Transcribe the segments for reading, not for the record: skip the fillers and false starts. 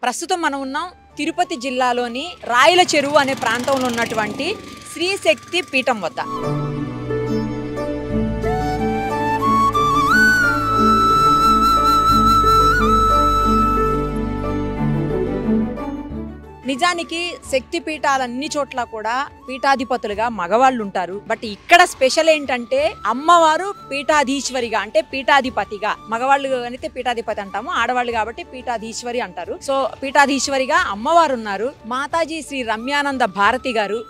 ప్రస్తుతం మనం ఉన్నాం తిరుపతి జిల్లాలోని రాయల చెరువు అనే ప్రాంతంలో ఉన్నటువంటి శ్రీ శక్తి పీఠం వద్ద. నిజానికి శక్తి పీఠాలన్ని చోట్ల కూడా పీఠాధిపతులుగా మగవాళ్ళు ఉంటారు. బట్ ఇక్కడ స్పెషల్ ఏంటంటే అమ్మవారు పీఠాధీశ్వరిగా, అంటే పీఠాధిపతిగా, మగవాళ్ళు అయితే పీఠాధిపతి అంటాము, ఆడవాళ్ళు కాబట్టి పీఠాధీశ్వరి అంటారు. సో పీఠాధీశ్వరిగా అమ్మవారు ఉన్నారు. మాతాజీ శ్రీ రమ్యానంద భారతి గారు.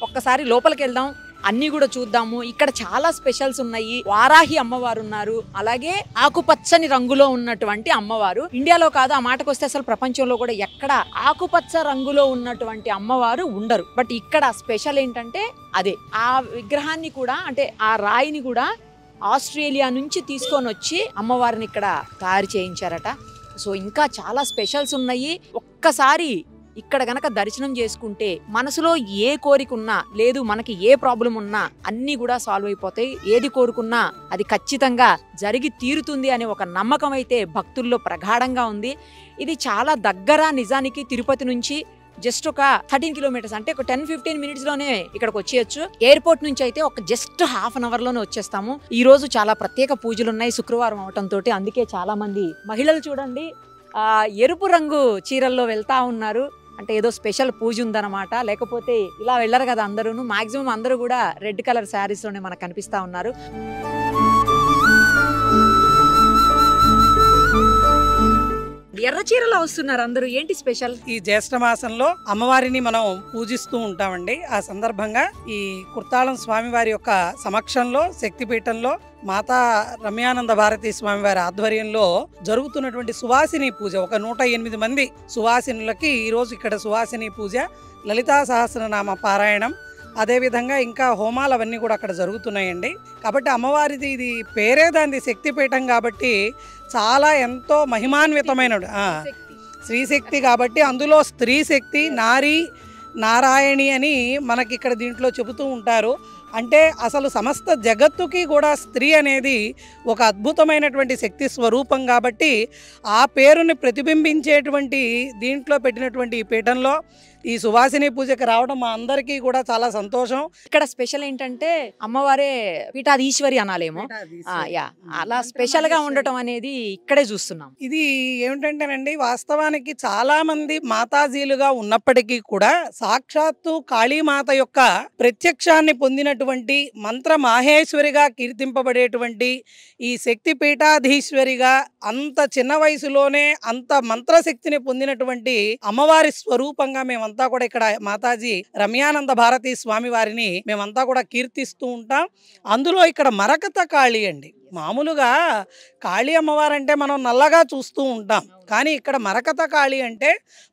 ఒక్కసారి లోపలికి వెళ్దాం, అన్ని కూడా చూద్దాము. ఇక్కడ చాలా స్పెషల్స్ ఉన్నాయి. వారాహి అమ్మవారు ఉన్నారు, అలాగే ఆకుపచ్చని రంగులో ఉన్నటువంటి అమ్మవారు. ఇండియాలో కాదు, ఆ మాటకు వస్తే అసలు ప్రపంచంలో కూడా ఎక్కడ ఆకుపచ్చ రంగులో ఉన్నటువంటి అమ్మవారు ఉండరు. బట్ ఇక్కడ స్పెషల్ ఏంటంటే అదే ఆ విగ్రహాన్ని కూడా, అంటే ఆ రాయిని కూడా ఆస్ట్రేలియా నుంచి తీసుకొని వచ్చి అమ్మవారిని ఇక్కడ తయారు చేయించారట. సో ఇంకా చాలా స్పెషల్స్ ఉన్నాయి. ఒక్కసారి ఇక్కడ గనక దర్శనం చేసుకుంటే మనసులో ఏ కోరిక ఉన్నా, లేదు మనకి ఏ ప్రాబ్లం ఉన్నా అన్నీ కూడా సాల్వ్ అయిపోతాయి. ఏది కోరుకున్నా అది ఖచ్చితంగా జరిగి తీరుతుంది అనే ఒక నమ్మకం అయితే భక్తుల్లో ప్రగాఢంగా ఉంది. ఇది చాలా దగ్గర, నిజానికి తిరుపతి నుంచి జస్ట్ ఒక 13 కిలోమీటర్స్, అంటే ఒక 10-15 మినిట్స్ లోనే ఇక్కడికి వచ్చేయచ్చు. ఎయిర్పోర్ట్ నుంచి అయితే ఒక జస్ట్ ½ అన్ అవర్ లోనే వచ్చేస్తాము. ఈ రోజు చాలా ప్రత్యేక పూజలు ఉన్నాయి, శుక్రవారం అవటంతో. అందుకే చాలా మంది మహిళలు చూడండి ఎరుపు రంగు చీరల్లో వెళ్తా ఉన్నారు. అంటే ఏదో స్పెషల్ పూజ ఉందన్నమాట, లేకపోతే ఇలా వెళ్ళరు కదా అందరూ. మాక్సిమం అందరూ కూడా రెడ్ కలర్ శారీస్ లోనే మనకు కనిపిస్తా ఉన్నారు. ఎర్ర చీరలో వస్తున్నారు అందరూ, ఏంటి స్పెషల్? ఈ జ్యేష్ఠ మాసంలో అమ్మవారిని మనం పూజిస్తూ ఉంటామండి. ఆ సందర్భంగా ఈ కుర్తాళం స్వామివారి యొక్క సమక్షంలో శక్తిపీఠంలో మాతా రమ్యానంద భారతి స్వామివారి ఆధ్వర్యంలో జరుగుతున్నటువంటి సువాసిని పూజ, ఒక 108 మంది సువాసినులకి ఈరోజు ఇక్కడ సువాసిని పూజ, లలితా సహస్రనామ పారాయణం, అదేవిధంగా ఇంకా హోమాలు అవన్నీ కూడా అక్కడ జరుగుతున్నాయండి. కాబట్టి అమ్మవారిది ఇది పేరే దానిది శక్తిపీఠం కాబట్టి చాలా ఎంతో మహిమాన్వితమైన శ్రీశక్తి కాబట్టి అందులో స్త్రీ శక్తి, నారీ నారాయణి అని మనకి ఇక్కడ దీంట్లో చెబుతూ ఉంటారు. అంటే అసలు సమస్త జగత్తుకి కూడా స్త్రీ అనేది ఒక అద్భుతమైనటువంటి శక్తి స్వరూపం కాబట్టి ఆ పేరుని ప్రతిబింబించేటువంటి దీంట్లో పెట్టినటువంటి ఈ పీఠంలో ఈ సువాసిని పూజకి రావడం మా అందరికీ కూడా చాలా సంతోషం. ఇక్కడ స్పెషల్ ఏంటంటే అమ్మవారే పీఠాధీశ్వరి అనాలేమో, అలా స్పెషల్ గా ఉండటం అనేది ఇక్కడే చూస్తున్నాం. ఇది ఏమిటంటేనండి, వాస్తవానికి చాలా మంది మాతాజీలుగా ఉన్నప్పటికీ కూడా సాక్షాత్తు కాళీమాత యొక్క ప్రత్యక్షాన్ని పొందినటువంటి మంత్ర మాహేశ్వరిగా కీర్తింపబడేటువంటి ఈ శక్తి పీఠాధీశ్వరిగా అంత చిన్న వయసులోనే అంత మంత్రశక్తిని పొందినటువంటి అమ్మవారి స్వరూపంగా మేమంతా కూడా ఇక్కడ మాతాజీ రమ్యానంద భారతి స్వామి వారిని మేమంతా కూడా కీర్తిస్తూ ఉంటాం. అందులో ఇక్కడ మరకత కాళీ అండి. మామూలుగా కాళీ అమ్మవారంటే మనం నల్లగా చూస్తూ ఉంటాం, కానీ ఇక్కడ మరకత కాళీ అంటే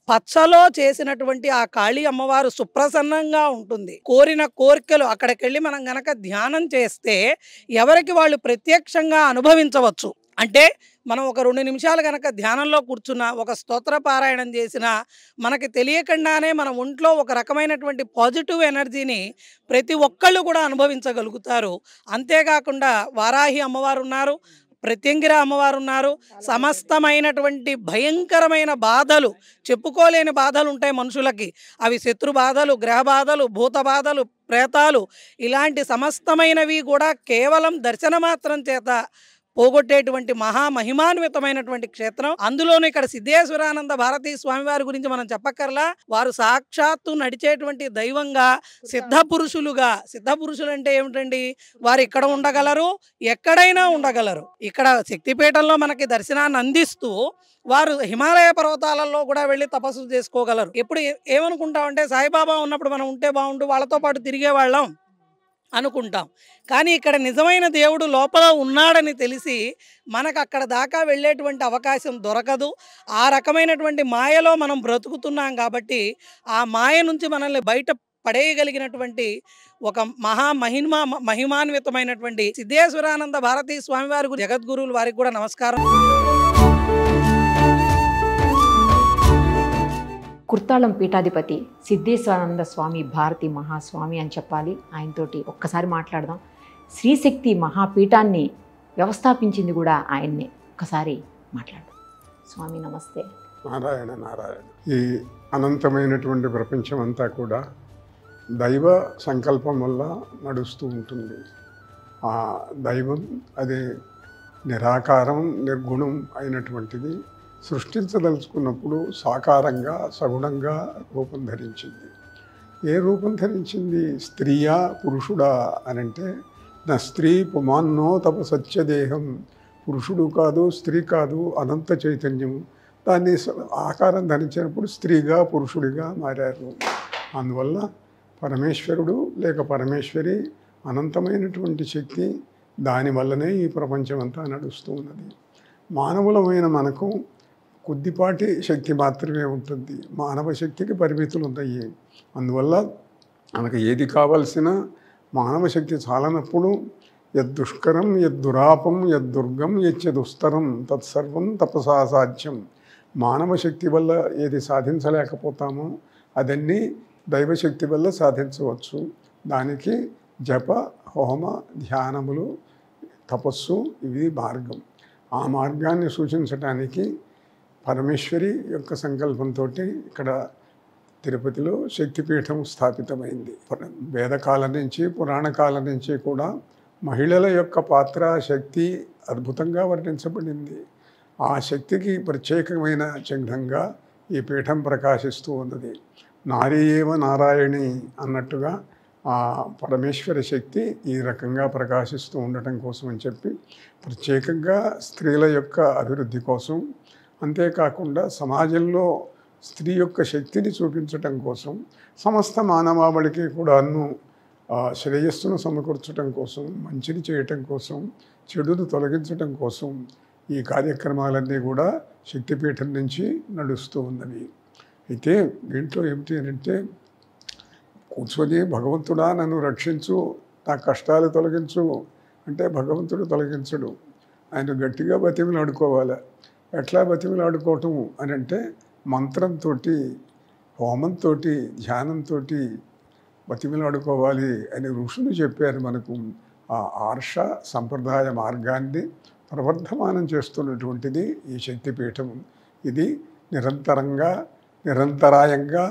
పచ్చలో చేసినటువంటి ఆ కాళీ అమ్మవారు సుప్రసన్నంగా ఉంటుంది. కోరిన కోరికలు అక్కడికి వెళ్ళి మనం గనక ధ్యానం చేస్తే ఎవరికి వాళ్ళు ప్రత్యక్షంగా అనుభవించవచ్చు. అంటే మనం ఒక 2 నిమిషాలు కనుక ధ్యానంలో కూర్చున్నా, ఒక స్తోత్ర పారాయణం చేసినా మనకి తెలియకుండానే మన ఒంట్లో ఒక రకమైనటువంటి పాజిటివ్ ఎనర్జీని ప్రతి ఒక్కళ్ళు కూడా అనుభవించగలుగుతారు. అంతేకాకుండా వారాహి అమ్మవారు ఉన్నారు, ప్రత్యంగిర అమ్మవారు ఉన్నారు. సమస్తమైనటువంటి భయంకరమైన బాధలు, చెప్పుకోలేని బాధలు ఉంటాయి మనుషులకి. అవి శత్రు బాధలు, గ్రహ బాధలు, భూత బాధలు, ప్రేతాలు, ఇలాంటి సమస్తమైనవి కూడా కేవలం దర్శన మాత్రం చేత పోగొట్టేటువంటి మహామహిమాన్వితమైనటువంటి క్షేత్రం. అందులోనూ ఇక్కడ సిద్ధేశ్వరానంద భారతీ స్వామివారి గురించి మనం చెప్పక్కర్లా. వారు సాక్షాత్తు నడిచేటువంటి దైవంగా, సిద్ధ పురుషులుగా. సిద్ధ పురుషులు అంటే ఏమిటండి? వారు ఇక్కడ ఉండగలరు, ఎక్కడైనా ఉండగలరు. ఇక్కడ శక్తిపీఠంలో మనకి దర్శనాన్ని అందిస్తూ వారు హిమాలయ పర్వతాలలో కూడా వెళ్ళి తపస్సు చేసుకోగలరు. ఎప్పుడు ఏమనుకుంటామంటే సాయిబాబా ఉన్నప్పుడు మనం ఉంటే బాగుండు, వాళ్ళతో పాటు తిరిగే వాళ్ళం అనుకుంటాం. కానీ ఇక్కడ నిజమైన దేవుడు లోపల ఉన్నాడని తెలిసి మనకు అక్కడ దాకా వెళ్ళేటువంటి అవకాశం దొరకదు. ఆ రకమైనటువంటి మాయలో మనం బ్రతుకుతున్నాం కాబట్టి ఆ మాయ నుంచి మనల్ని బయట పడేయగలిగినటువంటి ఒక మహిమాన్వితమైనటువంటి సిద్ధేశ్వరానంద భారతీ స్వామి వారి జగద్గురువులు వారికి కూడా నమస్కారం. కుర్తాళం పీఠాధిపతి సిద్ధేశ్వరానంద స్వామి భారతి మహాస్వామి అని చెప్పాలి. ఆయనతోటి ఒక్కసారి మాట్లాడదాం. శ్రీశక్తి మహాపీఠాన్ని వ్యవస్థాపించింది కూడా ఆయన్నే. ఒక్కసారి మాట్లాడదాం. స్వామి నమస్తే. నారాయణ నారాయణ. ఈ అనంతమైనటువంటి ప్రపంచం అంతా కూడా దైవ సంకల్పం వల్ల నడుస్తూ ఉంటుంది. ఆ దైవం అది నిరాకారం నిర్గుణం అయినటువంటిది సృష్టించదలుచుకున్నప్పుడు సాకారంగా సగుణంగా రూపం ధరించింది. ఏ రూపం ధరించింది? స్త్రీయా పురుషుడా అనంటే నా స్త్రీ పుమాన్నో తప సత్యదేహం, పురుషుడు కాదు స్త్రీ కాదు అనంత చైతన్యం. దాన్ని ఆకారం ధరించినప్పుడు స్త్రీగా పురుషుడిగా మారారు. అందువల్ల పరమేశ్వరుడు లేక పరమేశ్వరి అనంతమైనటువంటి శక్తి, దానివల్లనే ఈ ప్రపంచం అంతా నడుస్తూ ఉన్నది. మానవులమైన మనకు కొద్దిపాటి శక్తి మాత్రమే ఉంటుంది. మానవ శక్తికి పరిమితులు ఉన్నాయి. అందువల్ల మనకు ఏది కావలసిన మానవ శక్తి చాలనప్పుడు యద్దుష్కరం యద్దురాపం యద్దుర్గం యచ్చదుస్తరం తత్సర్వం తపసా సాధ్యం. మానవ శక్తి వల్ల ఏది సాధించలేకపోతామో అదన్నీ దైవశక్తి వల్ల సాధించవచ్చు. దానికి జప హోమ ధ్యానములు తపస్సు ఇవి మార్గం. ఆ మార్గాన్ని సూచించడానికి పరమేశ్వరి యొక్క సంకల్పంతో ఇక్కడ తిరుపతిలో శక్తిపీఠం స్థాపితమైంది. వేదకాలం నుంచి పురాణకాలం నుంచి కూడా మహిళల యొక్క పాత్ర శక్తి అద్భుతంగా వర్ణించబడింది. ఆ శక్తికి ప్రత్యేకమైన చిహ్నంగా ఈ పీఠం ప్రకాశిస్తూ ఉన్నది. నారీ ఏవ నారాయణి అన్నట్టుగా ఆ పరమేశ్వర శక్తి ఈ రకంగా ప్రకాశిస్తూ ఉండటం కోసం అని చెప్పి ప్రత్యేకంగా స్త్రీల యొక్క అభివృద్ధి కోసం, అంతేకాకుండా సమాజంలో స్త్రీ యొక్క శక్తిని చూపించటం కోసం, సమస్త మానవాళికి కూడాను శ్రేయస్సును సమకూర్చడం కోసం, మంచిని చేయటం కోసం, చెడును తొలగించటం కోసం ఈ కార్యక్రమాలన్నీ కూడా శక్తిపీఠం నుంచి నడుస్తూ ఉన్నవి. అయితే దీంట్లో ఏమిటి అంటే కూర్చొని భగవంతుడా నన్ను రక్షించు, నా కష్టాలు తొలగించు అంటే భగవంతుడు తొలగించడు. ఆయన గట్టిగా బతిమిలాడుకోవాలి. ఎట్లా బతిమిలాడుకోవటం అని అంటే మంత్రంతో, హోమంతో, ధ్యానంతో బతిమిలాడుకోవాలి అని ఋషులు చెప్పారు మనకు. ఆ ఆర్ష సంప్రదాయ మార్గాన్ని ప్రవర్ధమానం చేస్తున్నటువంటిది ఈ శక్తిపీఠం. ఇది నిరంతరాయంగా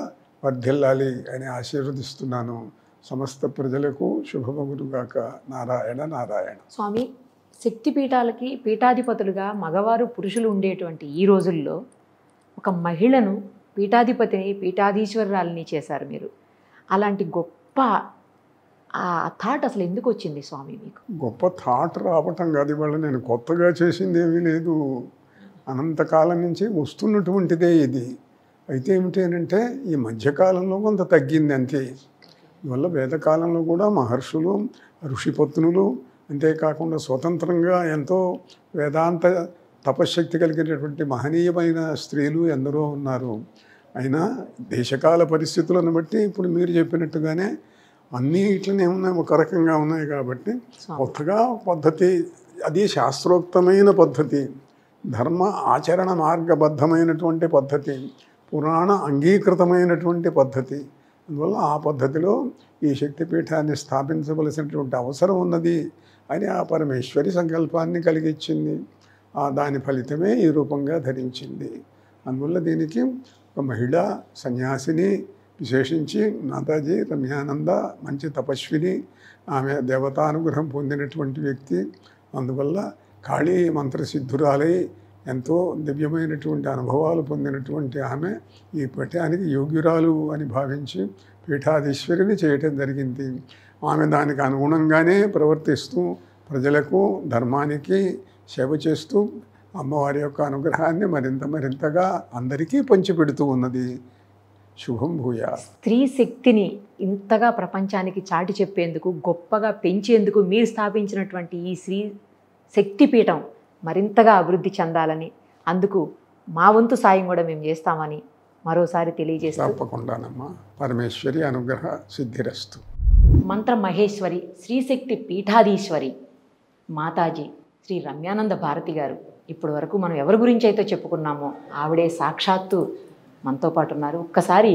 వర్ధిల్లాలి అని ఆశీర్వదిస్తున్నాను. సమస్త ప్రజలకు శుభమగునుగాక. నారాయణ నారాయణ. స్వామి, శక్తిపీఠాలకి పీఠాధిపతులుగా మగవారు పురుషులు ఉండేటువంటి ఈ రోజుల్లో ఒక మహిళను పీఠాధిపతిని పీఠాధీశ్వరాలని చేశారు మీరు. అలాంటి గొప్ప ఆ థాట్ అసలు ఎందుకు వచ్చింది స్వామి మీకు? గొప్ప థాట్ రావటం కాదు, ఇవాళ నేను కొత్తగా చేసింది ఏమీ లేదు. అనంతకాలం నుంచి వస్తున్నటువంటిదే ఇది. అయితే ఏమిటి అంటే ఈ మధ్యకాలంలో కొంత తగ్గింది అంతే. ఇవల్ల వేదకాలంలో కూడా మహర్షులు, ఋషిపత్నులు, అంతేకాకుండా స్వతంత్రంగా ఎంతో వేదాంత తపశ్శక్తి కలిగినటువంటి మహనీయమైన స్త్రీలు ఎందరో ఉన్నారు. అయినా దేశకాల పరిస్థితులను బట్టి ఇప్పుడు మీరు చెప్పినట్టుగానే అన్నీ ఇట్లనే ఉన్నాయి, ఒక రకంగా ఉన్నాయి. కాబట్టి కొత్తగా పద్ధతి, అది శాస్త్రోక్తమైన పద్ధతి, ధర్మ ఆచరణ మార్గబద్ధమైనటువంటి పద్ధతి, పురాణ అంగీకృతమైనటువంటి పద్ధతి. అందువల్ల ఆ పద్ధతిలో ఈ శక్తిపీఠాన్ని స్థాపించవలసినటువంటి అవసరం ఉన్నది అని ఆ పరమేశ్వరి సంకల్పాన్ని కలిగించింది. దాని ఫలితమే ఈ రూపంగా ధరించింది. అందువల్ల దీనికి ఒక మహిళా సన్యాసిని, విశేషించి నాతాజీ రమ్యానంద మంచి తపస్విని, ఆమె దేవతానుగ్రహం పొందినటువంటి వ్యక్తి. అందువల్ల కాళీ మంత్రసిద్ధురాలై ఎంతో దివ్యమైనటువంటి అనుభవాలు పొందినటువంటి ఆమె ఈ పీఠానికి యోగ్యురాలు అని భావించి పీఠాధీశ్వరిని చేయటం జరిగింది. ఆమె దానికి అనుగుణంగానే ప్రవర్తిస్తూ ప్రజలకు, ధర్మానికి సేవ చేస్తూ అమ్మవారి యొక్క అనుగ్రహాన్ని మరింతగా అందరికీ పంచిపెడుతూ ఉన్నది. శుభం భూయా. స్త్రీ శక్తిని ఇంతగా ప్రపంచానికి చాటి చెప్పేందుకు, గొప్పగా పెంచేందుకు మీరు స్థాపించినటువంటి ఈ శ్రీ శక్తిపీఠం మరింతగా అభివృద్ధి చెందాలని, అందుకు మా వంతు సాయం కూడా మేము చేస్తామని మరోసారి తెలియజేస్తూ తప్పకుండానమ్మా. పరమేశ్వరి అనుగ్రహ సిద్ధిరస్తు. మంత్ర మహేశ్వరి శ్రీశక్తి పీఠాధీశ్వరి మాతాజీ శ్రీ రమ్యానంద భారతి గారు ఇప్పటి వరకు మనం ఎవరి గురించి అయితే చెప్పుకున్నామో ఆవిడే సాక్షాత్తు మనతో పాటు ఉన్నారు. ఒక్కసారి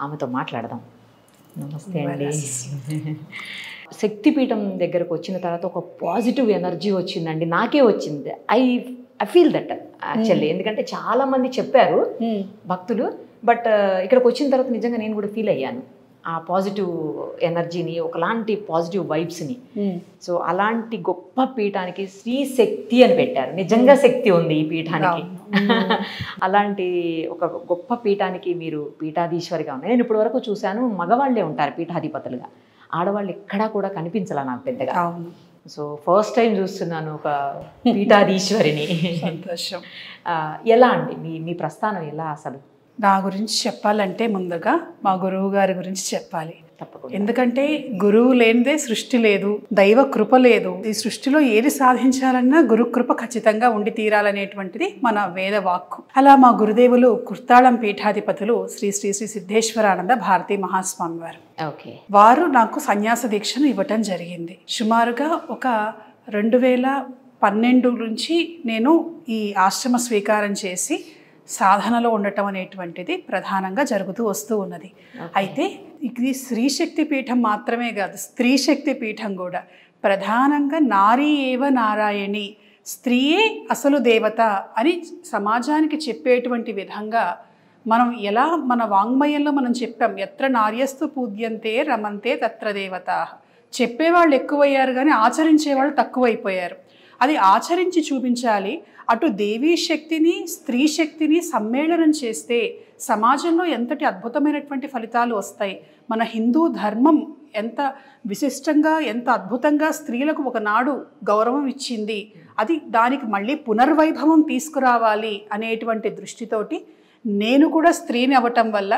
ఆమెతో మాట్లాడదాం. నమస్తే అండి. శక్తిపీఠం దగ్గరకు వచ్చిన తర్వాత ఒక పాజిటివ్ ఎనర్జీ వచ్చిందండి. నాకే వచ్చింది. I feel that actually. ఎందుకంటే చాలా మంది చెప్పారు భక్తులు, బట్ ఇక్కడికి వచ్చిన తర్వాత నిజంగా నేను కూడా ఫీల్ అయ్యాను ఆ పాజిటివ్ ఎనర్జీని, ఒకలాంటి పాజిటివ్ వైబ్స్ని. సో అలాంటి గొప్ప పీఠానికి శ్రీ శక్తి అని పెట్టారు. నిజంగా శక్తి ఉంది ఈ పీఠానికి. అలాంటి ఒక గొప్ప పీఠానికి మీరు పీఠాధీశ్వరిగా ఉన్నారు. నేను ఇప్పటి వరకు చూశాను మగవాళ్ళే ఉంటారు పీఠాధిపతులుగా, ఆడవాళ్ళు ఎక్కడా కూడా కనిపించాల నాకు పెద్దగా. సో ఫస్ట్ టైం చూస్తున్నాను ఒక పీఠాధీశ్వరిని. సంతోషం. ఎలా అండి మీ ప్రస్థానం ఎలా? అసలు నా గురించి చెప్పాలంటే ముందుగా మా గురువు గారి గురించి చెప్పాలి. తప్పకుండా. ఎందుకంటే గురువు లేనిదే సృష్టి లేదు, దైవ కృప లేదు. ఈ సృష్టిలో ఏది సాధించాలన్నా గురు కృప ఖచ్చితంగా ఉండి తీరాలనేటువంటిది మన వేద వాక్కు. అలా మా గురుదేవులు కుర్తాళం పీఠాధిపతులు శ్రీ శ్రీ శ్రీ సిద్ధేశ్వరానంద భారతీ మహాస్వామి వారు. ఓకే. వారు నాకు సన్యాస దీక్షను ఇవ్వటం జరిగింది. సుమారుగా ఒక 2012 నుంచి నేను ఈ ఆశ్రమ స్వీకారం చేసి సాధనలో ఉండటం అనేటువంటిది ప్రధానంగా జరుగుతూ వస్తూ ఉన్నది. అయితే ఇది స్త్రీశక్తి పీఠం మాత్రమే కాదు, స్త్రీ శక్తి పీఠం కూడా. ప్రధానంగా నారీ ఏవ నారాయణి, స్త్రీయే అసలు దేవత అని సమాజానికి చెప్పేటువంటి విధంగా మనం ఎలా మన వాంగ్మయంలో మనం చెప్పాం, ఎత్ర నార్యస్తు పూజ్యంతే రమంతే తత్ర దేవత. చెప్పేవాళ్ళు ఎక్కువయ్యారు కానీ ఆచరించేవాళ్ళు తక్కువైపోయారు. అది ఆచరించి చూపించాలి. అటు దేవీ శక్తిని స్త్రీ శక్తిని సమ్మేళనం చేస్తే సమాజంలో ఎంతటి అద్భుతమైనటువంటి ఫలితాలు వస్తాయి. మన హిందూ ధర్మం ఎంత విశిష్టంగా ఎంత అద్భుతంగా స్త్రీలకు ఒకనాడు గౌరవం ఇచ్చింది, అది దానికి మళ్ళీ పునర్వైభవం తీసుకురావాలి అనేటువంటి దృష్టితోటి నేను కూడా స్త్రీని అవ్వటం వల్ల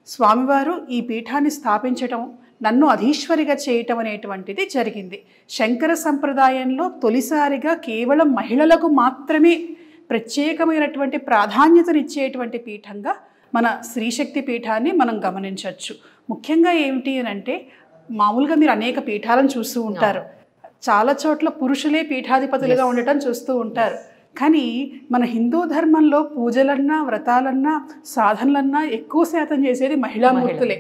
స్వామివారు ఈ పీఠాన్ని స్థాపించటం, నన్ను అధీశ్వరిగా చేయటం అనేటువంటిది జరిగింది. శంకర సంప్రదాయంలో తొలిసారిగా కేవలం మహిళలకు మాత్రమే ప్రత్యేకమైనటువంటి ప్రాధాన్యతనిచ్చేటువంటి పీఠంగా మన స్త్రీశక్తి పీఠాన్ని మనం గమనించవచ్చు. ముఖ్యంగా ఏమిటి అని అంటే, మామూలుగా మీరు అనేక పీఠాలను చూస్తూ ఉంటారు, చాలా చోట్ల పురుషులే పీఠాధిపతులుగా ఉండటం చూస్తూ ఉంటారు. కానీ మన హిందూ ధర్మంలో పూజలన్నా వ్రతాలన్నా సాధనలన్నా ఎక్కువ శాతం చేసేది మహిళామూర్తులే.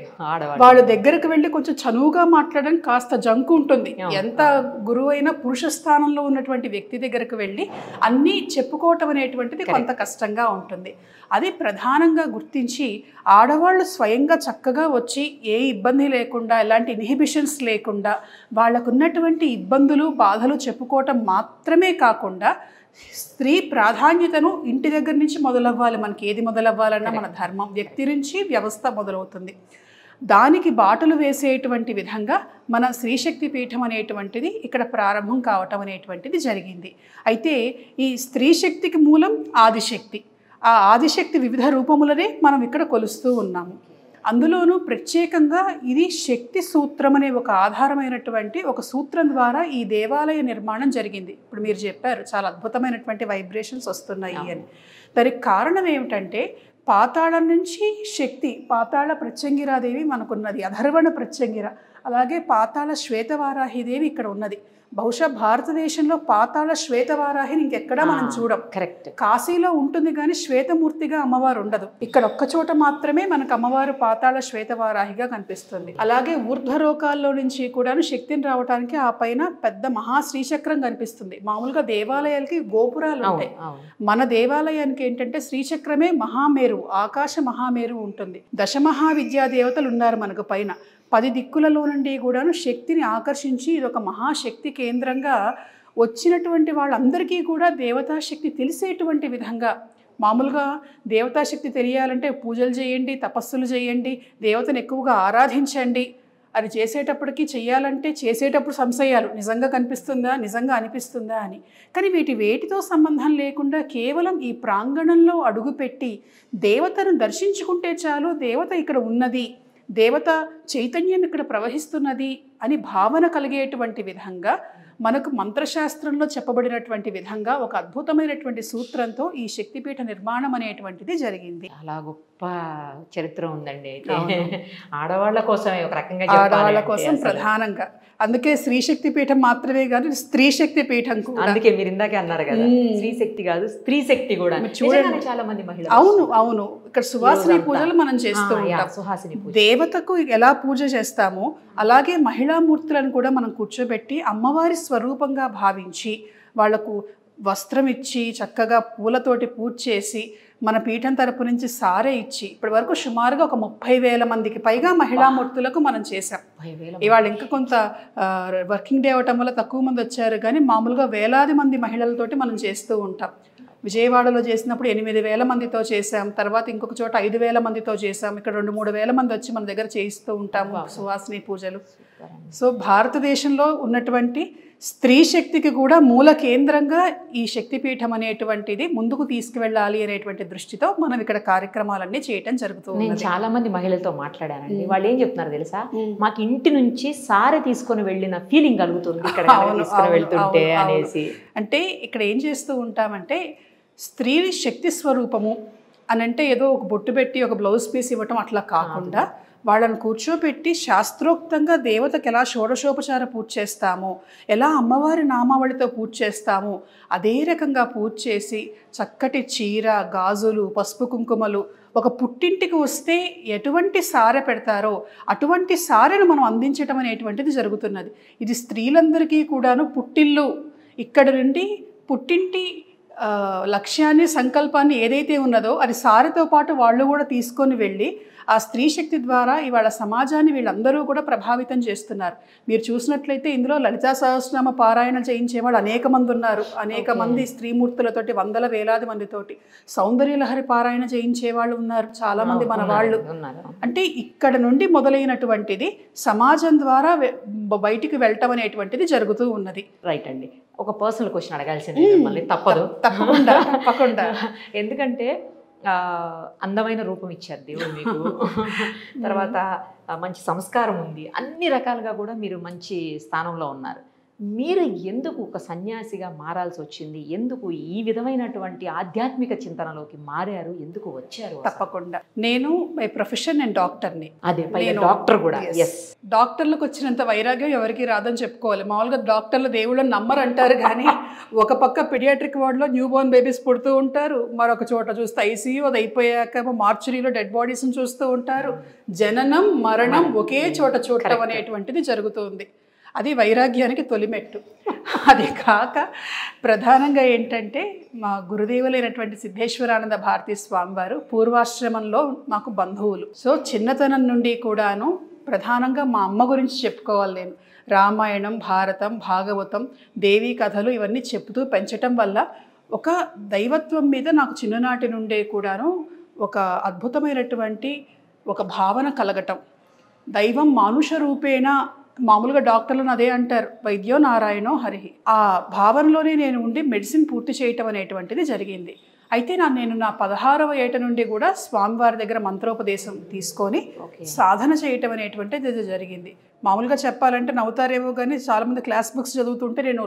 వాళ్ళ దగ్గరకు వెళ్ళి కొంచెం చనువుగా మాట్లాడడం కాస్త జంకు ఉంటుంది. ఎంత గురువు అయినా పురుష స్థానంలో ఉన్నటువంటి వ్యక్తి దగ్గరకు వెళ్ళి అన్నీ చెప్పుకోవటం అనేటువంటిది కొంత కష్టంగా ఉంటుంది. అది ప్రధానంగా గుర్తించి ఆడవాళ్ళు స్వయంగా చక్కగా వచ్చి ఏ ఇబ్బంది లేకుండా, ఎలాంటి ఇన్హిబిషన్స్ లేకుండా వాళ్ళకున్నటువంటి ఇబ్బందులు బాధలు చెప్పుకోవటం మాత్రమే కాకుండా స్త్రీ ప్రాధాన్యతను ఇంటి దగ్గర నుంచి మొదలవ్వాలి. మనకి ఏది మొదలవ్వాలన్నా మన ధర్మం, వ్యక్తి నుంచి వ్యవస్థ మొదలవుతుంది. దానికి బాటలు వేసేటువంటి విధంగా మన స్త్రీశక్తి పీఠం అనేటువంటిది ఇక్కడ ప్రారంభం కావటం అనేటువంటిది జరిగింది. అయితే ఈ స్త్రీ శక్తికి మూలం ఆదిశక్తి. ఆ ఆదిశక్తి వివిధ రూపములనే మనం ఇక్కడ కొలుస్తూ ఉన్నాము. అందులోనూ ప్రత్యేకంగా ఇది శక్తి సూత్రం అనే ఒక ఆధారమైనటువంటి ఒక సూత్రం ద్వారా ఈ దేవాలయ నిర్మాణం జరిగింది. ఇప్పుడు మీరు చెప్పారు చాలా అద్భుతమైనటువంటి వైబ్రేషన్స్ వస్తున్నాయి అని. దానికి కారణం ఏమిటంటే, పాతాళం నుంచి శక్తి, పాతాళ ప్రత్యంగిరాదేవి మనకున్నది, అధర్వణ ప్రత్యంగిర, అలాగే పాతాళ శ్వేతవారాహిదేవి ఇక్కడ ఉన్నది. బహుశా భారతదేశంలో పాతాళ శ్వేతవారాహిని ఇంకెక్కడా మనం చూడం. కరెక్ట్. కాశీలో ఉంటుంది కానీ శ్వేతమూర్తిగా అమ్మవారు ఉండదు. ఇక్కడ ఒక్క చోట మాత్రమే మనకు అమ్మవారు పాతాళ శ్వేతవారాహిగా కనిపిస్తుంది. అలాగే ఊర్ధ్వలోకాల్లో నుంచి కూడా శక్తిని రావడానికి ఆ పైన పెద్ద మహా శ్రీచక్రం కనిపిస్తుంది. మామూలుగా దేవాలయాలకి గోపురాలు ఉంటాయి, మన దేవాలయానికి ఏంటంటే శ్రీచక్రమే మహామేరు, ఆకాశ మహామేరు ఉంటుంది. దశమహావిద్యా దేవతలు ఉన్నారు మనకు పైన. 10 దిక్కులలో నుండి కూడాను శక్తిని ఆకర్షించి ఇదొక మహాశక్తి కేంద్రంగా వచ్చినటువంటి వాళ్ళందరికీ కూడా దేవతాశక్తి తెలిసేటువంటి విధంగా, మామూలుగా దేవతాశక్తి తెలియాలంటే పూజలు చేయండి, తపస్సులు చేయండి, దేవతను ఎక్కువగా ఆరాధించండి, అది చేసేటప్పటికి చెయ్యాలంటే చేసేటప్పుడు సంశయాలు, నిజంగా కనిపిస్తుందా, నిజంగా అనిపిస్తుందా అని. కానీ వేటితో సంబంధం లేకుండా కేవలం ఈ ప్రాంగణంలో అడుగుపెట్టి దేవతను దర్శించుకుంటే చాలు, దేవత ఇక్కడ ఉన్నది, దేవత చైతన్యం ఇక్కడ ప్రవహిస్తున్నది అని భావన కలిగేటువంటి విధంగా మనకు మంత్రశాస్త్రంలో చెప్పబడినటువంటి విధంగా ఒక అద్భుతమైనటువంటి సూత్రంతో ఈ శక్తిపీఠ నిర్మాణం అనేటువంటిది జరిగింది. చాలా గొప్ప చరిత్ర ఉందండి. అయితే ఆడవాళ్ళ కోసమే ఒక రకంగా ఆడవాళ్ళ కోసం ప్రధానంగా, అందుకే స్త్రీ శక్తి పీఠం మాత్రమే కాదు, స్త్రీ శక్తి పీఠం కూడా. అందుకే మీరు ఇందాకే అన్నారు కదా, స్త్రీ శక్తి కాదు స్త్రీ శక్తి కూడా. చూడండి చాలా మంది మహిళలు. అవును ఇక్కడ సువాసిని పూజలు మనం చేస్తూ ఉంటాం. సుహాసిని పూజ, దేవతకు ఎలా పూజ చేస్తామో అలాగే మహిళామూర్తులను కూడా మనం కూర్చోబెట్టి అమ్మవారి స్వరూపంగా భావించి వాళ్లకు వస్త్రం ఇచ్చి చక్కగా పూలతోటి పూజ చేసి మన పీఠం తరపు నుంచి సారే ఇచ్చి ఇప్పటి వరకు సుమారుగా ఒక 30,000 మందికి పైగా మహిళామూర్తులకు మనం చేసాం. ఇవాళ ఇంకా కొంత వర్కింగ్ డే అవటం వల్ల తక్కువ మంది వచ్చారు, కానీ మామూలుగా వేలాది మంది మహిళలతోటి మనం చేస్తూ ఉంటాం. విజయవాడలో చేసినప్పుడు 8,000 మందితో చేసాం, తర్వాత ఇంకొక చోట 5,000 మందితో చేసాం, ఇక్కడ 2-3 వేల మంది వచ్చి మన దగ్గర చేయిస్తూ ఉంటాము సువాసిని పూజలు. సో భారతదేశంలో ఉన్నటువంటి స్త్రీ శక్తికి కూడా మూల కేంద్రంగా ఈ శక్తిపీఠం అనేటువంటిది ముందుకు తీసుకువెళ్ళాలి అనేటువంటి దృష్టితో మనం ఇక్కడ కార్యక్రమాలన్నీ చేయటం జరుగుతుంది. నేను చాలా మంది మహిళలతో మాట్లాడానండి, వాళ్ళు ఏం చెప్తున్నారు తెలుసా, మాకు ఇంటి నుంచి సారె తీసుకొని వెళ్ళిన ఫీలింగ్ కలుగుతుంది ఇక్కడ తీసుకొని వెళ్తుంటే అనేసి. అంటే ఇక్కడ ఏం చేస్తూ ఉంటామంటే స్త్రీ శక్తి స్వరూపము అని అంటే ఏదో ఒక బొట్టు పెట్టి ఒక బ్లౌజ్ పీస్ ఇవ్వటం అట్లా కాకుండా వాళ్ళని కూర్చోబెట్టి శాస్త్రోక్తంగా దేవతకి ఎలా షోడశోపచార పూజ చేస్తామో, ఎలా అమ్మవారి నామావళితో పూజ చేస్తామో అదే రకంగా పూజ చేసి చక్కటి చీర, గాజులు, పసుపు కుంకుమలు, ఒక పుట్టింటికి వస్తే ఎటువంటి సారె పెడతారో అటువంటి సారెను మనం అందించటం అనేటువంటిది జరుగుతున్నది. ఇది స్త్రీలందరికీ కూడాను పుట్టిల్లు, ఇక్కడ నుండి పుట్టింటి లక్ష్యాన్ని, సంకల్పాన్ని ఏదైతే ఉన్నదో అది సారెతో పాటు వాళ్ళు కూడా తీసుకొని వెళ్ళి ఆ స్త్రీ శక్తి ద్వారా ఇవాళ సమాజాన్ని వీళ్ళందరూ కూడా ప్రభావితం చేస్తున్నారు. మీరు చూసినట్లయితే ఇందులో లలితా సహస్రనామ పారాయణ చేయించేవాళ్ళు అనేక మంది ఉన్నారు, అనేక మంది స్త్రీమూర్తులతోటి, వందల వేలాది మందితోటి సౌందర్యలహరి పారాయణ చేయించేవాళ్ళు ఉన్నారు, చాలా మంది మన వాళ్ళు. అంటే ఇక్కడ నుండి మొదలైనటువంటిది సమాజం ద్వారా బయటికి వెళ్ళటం అనేటువంటిది జరుగుతూ ఉన్నది. రైట్ అండి, ఒక పర్సనల్ క్వశ్చన్ అడగాల్సింది మిమ్మల్ని, తప్పదు. తప్పకుండా ఎందుకంటే అందమైన రూపం ఇచ్చారు దేవుడు మీకు, తర్వాత మంచి సంస్కారం ఉంది, అన్ని రకాలుగా కూడా మీరు మంచి స్థానంలో ఉన్నారు. మీరు ఎందుకు ఒక సన్యాసిగా మారాల్సి వచ్చింది? ఎందుకు ఈ విధమైనటువంటి ఆధ్యాత్మిక చింతనలోకి మారారు? ఎందుకు వచ్చారు? తప్పకుండా, నేను బై ప్రొఫెషన్ నేను డాక్టర్ని. అదే డాక్టర్ కూడా. డాక్టర్లకు వచ్చినంత వైరాగ్యం ఎవరికి రాదని చెప్పుకోవాలి. మామూలుగా డాక్టర్లు దేవుళ్ళని నమ్మరు అంటారు, కానీ ఒక పక్క పిడియాట్రిక్ వార్డులో న్యూ బోర్న్ బేబీస్ పుడుతూ ఉంటారు, మరొక చోట చూస్తే ఐసీయూ, అది అయిపోయాక మార్చురీలో డెడ్ బాడీస్ని చూస్తూ ఉంటారు. జననం మరణం ఒకే చోట చూడటం అనేటువంటిది జరుగుతుంది. అది వైరాగ్యానికి తొలిమెట్టు. అది కాక ప్రధానంగా ఏంటంటే మా గురుదేవులైనటువంటి సిద్ధేశ్వరానంద భారతీ స్వామివారు పూర్వాశ్రమంలో మాకు బంధువులు. సో చిన్నతనం నుండి కూడాను ప్రధానంగా మా అమ్మ గురించి చెప్పుకోవాలి నేను. రామాయణం, భారతం, భాగవతం, దేవీ కథలు ఇవన్నీ చెప్తూ పెంచటం వల్ల ఒక దైవత్వం మీద నాకు చిన్ననాటి నుండే కూడాను ఒక అద్భుతమైనటువంటి ఒక భావన కలగటం. దైవం మానుష రూపేణ, మామూలుగా డాక్టర్లను అదే అంటారు, వైద్యో నారాయణో హరిహి. ఆ భావనలోనే నేను ఉండి మెడిసిన్ పూర్తి చేయటం అనేటువంటిది జరిగింది. అయితే నేను నా 16వ ఏట నుండి కూడా స్వామివారి దగ్గర మంత్రోపదేశం తీసుకొని సాధన చేయటం అనేటువంటిది జరిగింది. మామూలుగా చెప్పాలంటే నవ్వుతారేమో కానీ చాలామంది క్లాస్ బుక్స్ చదువుతుంటే నేను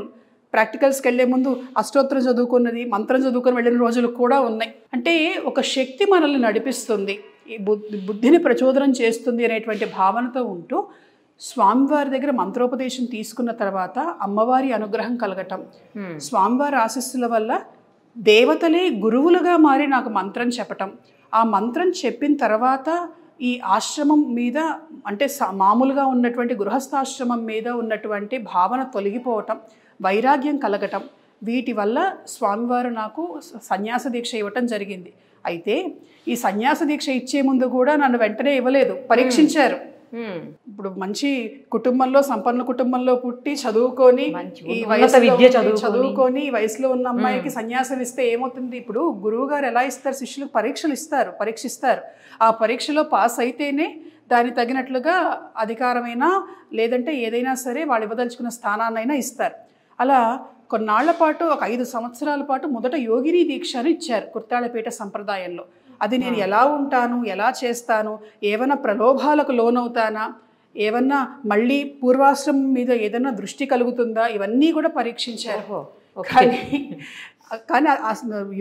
ప్రాక్టికల్స్కి వెళ్లే ముందు అష్టోత్తరం చదువుకున్నది, మంత్రం చదువుకొని వెళ్ళిన రోజులు కూడా ఉన్నాయి. అంటే ఒక శక్తి మనల్ని నడిపిస్తుంది, ఈ బుద్ధిని ప్రచోదనం చేస్తుంది అనేటువంటి భావనతో ఉంటూ స్వామివారి దగ్గర మంత్రోపదేశం తీసుకున్న తర్వాత అమ్మవారి అనుగ్రహం కలగటం, స్వామివారి ఆశీస్సుల వల్ల దేవతలే గురువులుగా మారి నాకు మంత్రం చెప్పటం, ఆ మంత్రం చెప్పిన తర్వాత ఈ ఆశ్రమం మీద అంటే మామూలుగా ఉన్నటువంటి గృహస్థాశ్రమం మీద ఉన్నటువంటి భావన తొలగిపోవటం, వైరాగ్యం కలగటం, వీటి వల్ల స్వామివారు నాకు సన్యాస దీక్ష ఇవ్వటం జరిగింది. అయితే ఈ సన్యాస దీక్ష ఇచ్చే ముందు కూడా నన్ను వెంటనే ఇవ్వలేదు, పరీక్షించారు. ఇప్పుడు మంచి కుటుంబంలో, సంపన్న కుటుంబంలో పుట్టి చదువుకొని ఈ చదువుకొని ఈ వయసులో ఉన్న అమ్మాయికి సన్యాసం ఇస్తే ఏమవుతుంది? ఇప్పుడు గురువు గారు ఎలా ఇస్తారు? శిష్యులకు పరీక్షిస్తారు. ఆ పరీక్షలో పాస్ అయితేనే దానికి తగినట్లుగా అధికారమైనా లేదంటే ఏదైనా సరే వాళ్ళు ఇవ్వదలుచుకున్న స్థానాన్నైనా ఇస్తారు. అలా కొన్నాళ్ల పాటు, ఒక 5 సంవత్సరాల పాటు మొదట యోగిని దీక్షను ఇచ్చారు కుర్తాళపేట సంప్రదాయంలో. అది నేను ఎలా ఉంటాను, ఎలా చేస్తాను, ఏమైనా ప్రలోభాలకు లోనవుతానా, ఏమన్నా మళ్ళీ పూర్వాశ్రమం మీద ఏదైనా దృష్టి కలుగుతుందా, ఇవన్నీ కూడా పరీక్షించారు. కానీ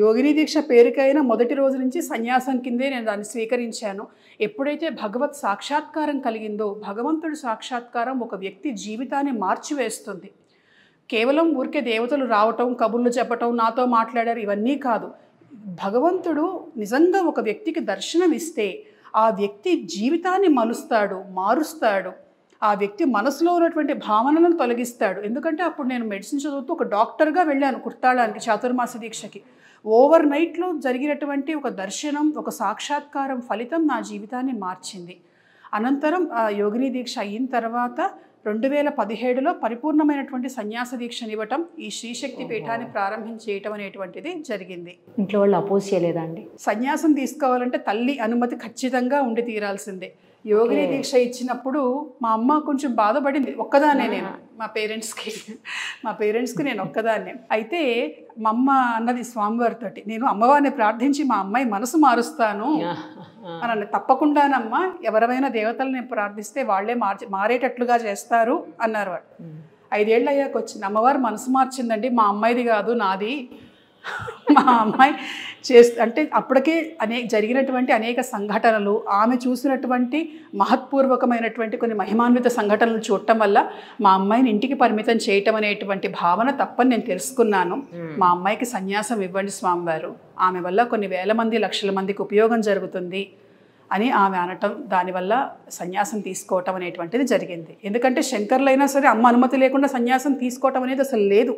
యోగిని దీక్ష పేరుకైనా మొదటి రోజు నుంచి సన్యాసం కిందే నేను దాన్ని స్వీకరించాను. ఎప్పుడైతే భగవత్ సాక్షాత్కారం కలిగిందో, భగవంతుడి సాక్షాత్కారం ఒక వ్యక్తి జీవితాన్ని మార్చివేస్తుంది. కేవలం ఊరికే దేవతలు రావటం, కబుర్లు చెప్పటం, నాతో మాట్లాడారు, ఇవన్నీ కాదు. భగవంతుడు నిజంగా ఒక వ్యక్తికి దర్శనం ఇస్తే ఆ వ్యక్తి జీవితాన్ని మలుస్తాడు, మారుస్తాడు. ఆ వ్యక్తి మనసులో ఉన్నటువంటి భావనలను తొలగిస్తాడు. ఎందుకంటే అప్పుడు నేను మెడిసిన్ చదువుతూ ఒక డాక్టర్గా వెళ్ళాను కుర్తాళానికి, చాతుర్మాస దీక్షకి. ఓవర్ నైట్లో జరిగినటువంటి ఒక దర్శనం, ఒక సాక్షాత్కారం ఫలితం నా జీవితాన్ని మార్చింది. అనంతరం ఆ యోగిని దీక్ష అయిన తర్వాత 2017లో పరిపూర్ణమైనటువంటి సన్యాస దీక్షనివ్వటం, ఈ శ్రీశక్తి పీఠాన్ని ప్రారంభించేయటం అనేటువంటిది జరిగింది. ఇంట్లో వాళ్ళు అపోజ్ చేయలేదా అండి? సన్యాసం తీసుకోవాలంటే తల్లి అనుమతి ఖచ్చితంగా ఉండి తీరాల్సిందే. యోగిని దీక్ష ఇచ్చినప్పుడు మా అమ్మ కొంచెం బాధపడింది. ఒక్కదాన్నే నేను, మా పేరెంట్స్కి నేను ఒక్కదాన్నే. అయితే మా అమ్మ అన్నది స్వామివారితో, నేను అమ్మవారిని ప్రార్థించి మా అమ్మాయి మనసు మారుస్తాను అని అన్నది. తప్పకుండానమ్మా, ఎవరైనా దేవతలు నేను ప్రార్థిస్తే వాళ్ళే మారేటట్లుగా చేస్తారు అన్నారు వాడు. 5 ఏళ్ళు అయ్యాక వచ్చింది, అమ్మవారు మనసు మార్చిందండి, మా అమ్మాయిది కాదు నాది. మా అమ్మాయి అంటే అప్పటికే జరిగినటువంటి అనేక సంఘటనలు, ఆమె చూసినటువంటి మహత్పూర్వకమైనటువంటి కొన్ని మహిమాన్విత సంఘటనలు చూడటం వల్ల మా అమ్మాయిని ఇంటికి పరిమితం చేయటం అనేటువంటి భావన తప్పని నేను తెలుసుకున్నాను. మా అమ్మాయికి సన్యాసం ఇవ్వండి స్వామివారు, ఆమె వల్ల కొన్ని వేల మంది, లక్షల మందికి ఉపయోగం జరుగుతుంది అని ఆమె అనటం, దానివల్ల సన్యాసం తీసుకోవటం అనేటువంటిది జరిగింది. ఎందుకంటే శంకర్లైనా సరే అమ్మ అనుమతి లేకుండా సన్యాసం తీసుకోవటం అనేది అసలు లేదు.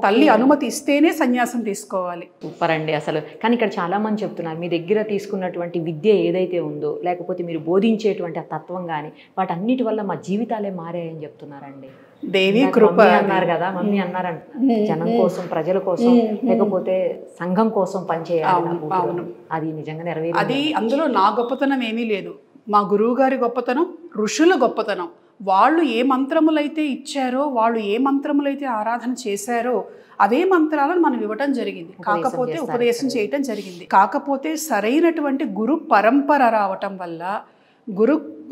తల్లి అనుమతి ఇస్తేనే సన్యాసం తీసుకోవాలి. సూపర్ అండి అసలు. కానీ ఇక్కడ చాలామంది చెప్తున్నారు, మీ దగ్గర తీసుకున్నటువంటి విద్య ఏదైతే ఉందో, లేకపోతే మీరు బోధించేటువంటి ఆ తత్వం కానీ, వాటన్నిటి వల్ల మా జీవితాలే మారాయని చెప్తున్నారండి. దేవి కృప అన్నారు కదా, మమ్మీ అన్నారంట, జనం కోసం, ప్రజల కోసం, లేకపోతే సంఘం కోసం పనిచేయాలి. అది నిజంగా నెరవేరు. అది అందులో నా గొప్పతనం ఏమీ లేదు, మా గురువు గారి గొప్పతనం, ఋషుల గొప్పతనం. వాళ్ళు ఏ మంత్రములైతే ఇచ్చారో, వాళ్ళు ఏ మంత్రములైతే ఆరాధన చేశారో అవే మంత్రాలను మనం ఇవ్వటం జరిగింది. కాకపోతే ఉపదేశం చేయటం జరిగింది. కాకపోతే సరైనటువంటి గురు పరంపర రావటం వల్ల,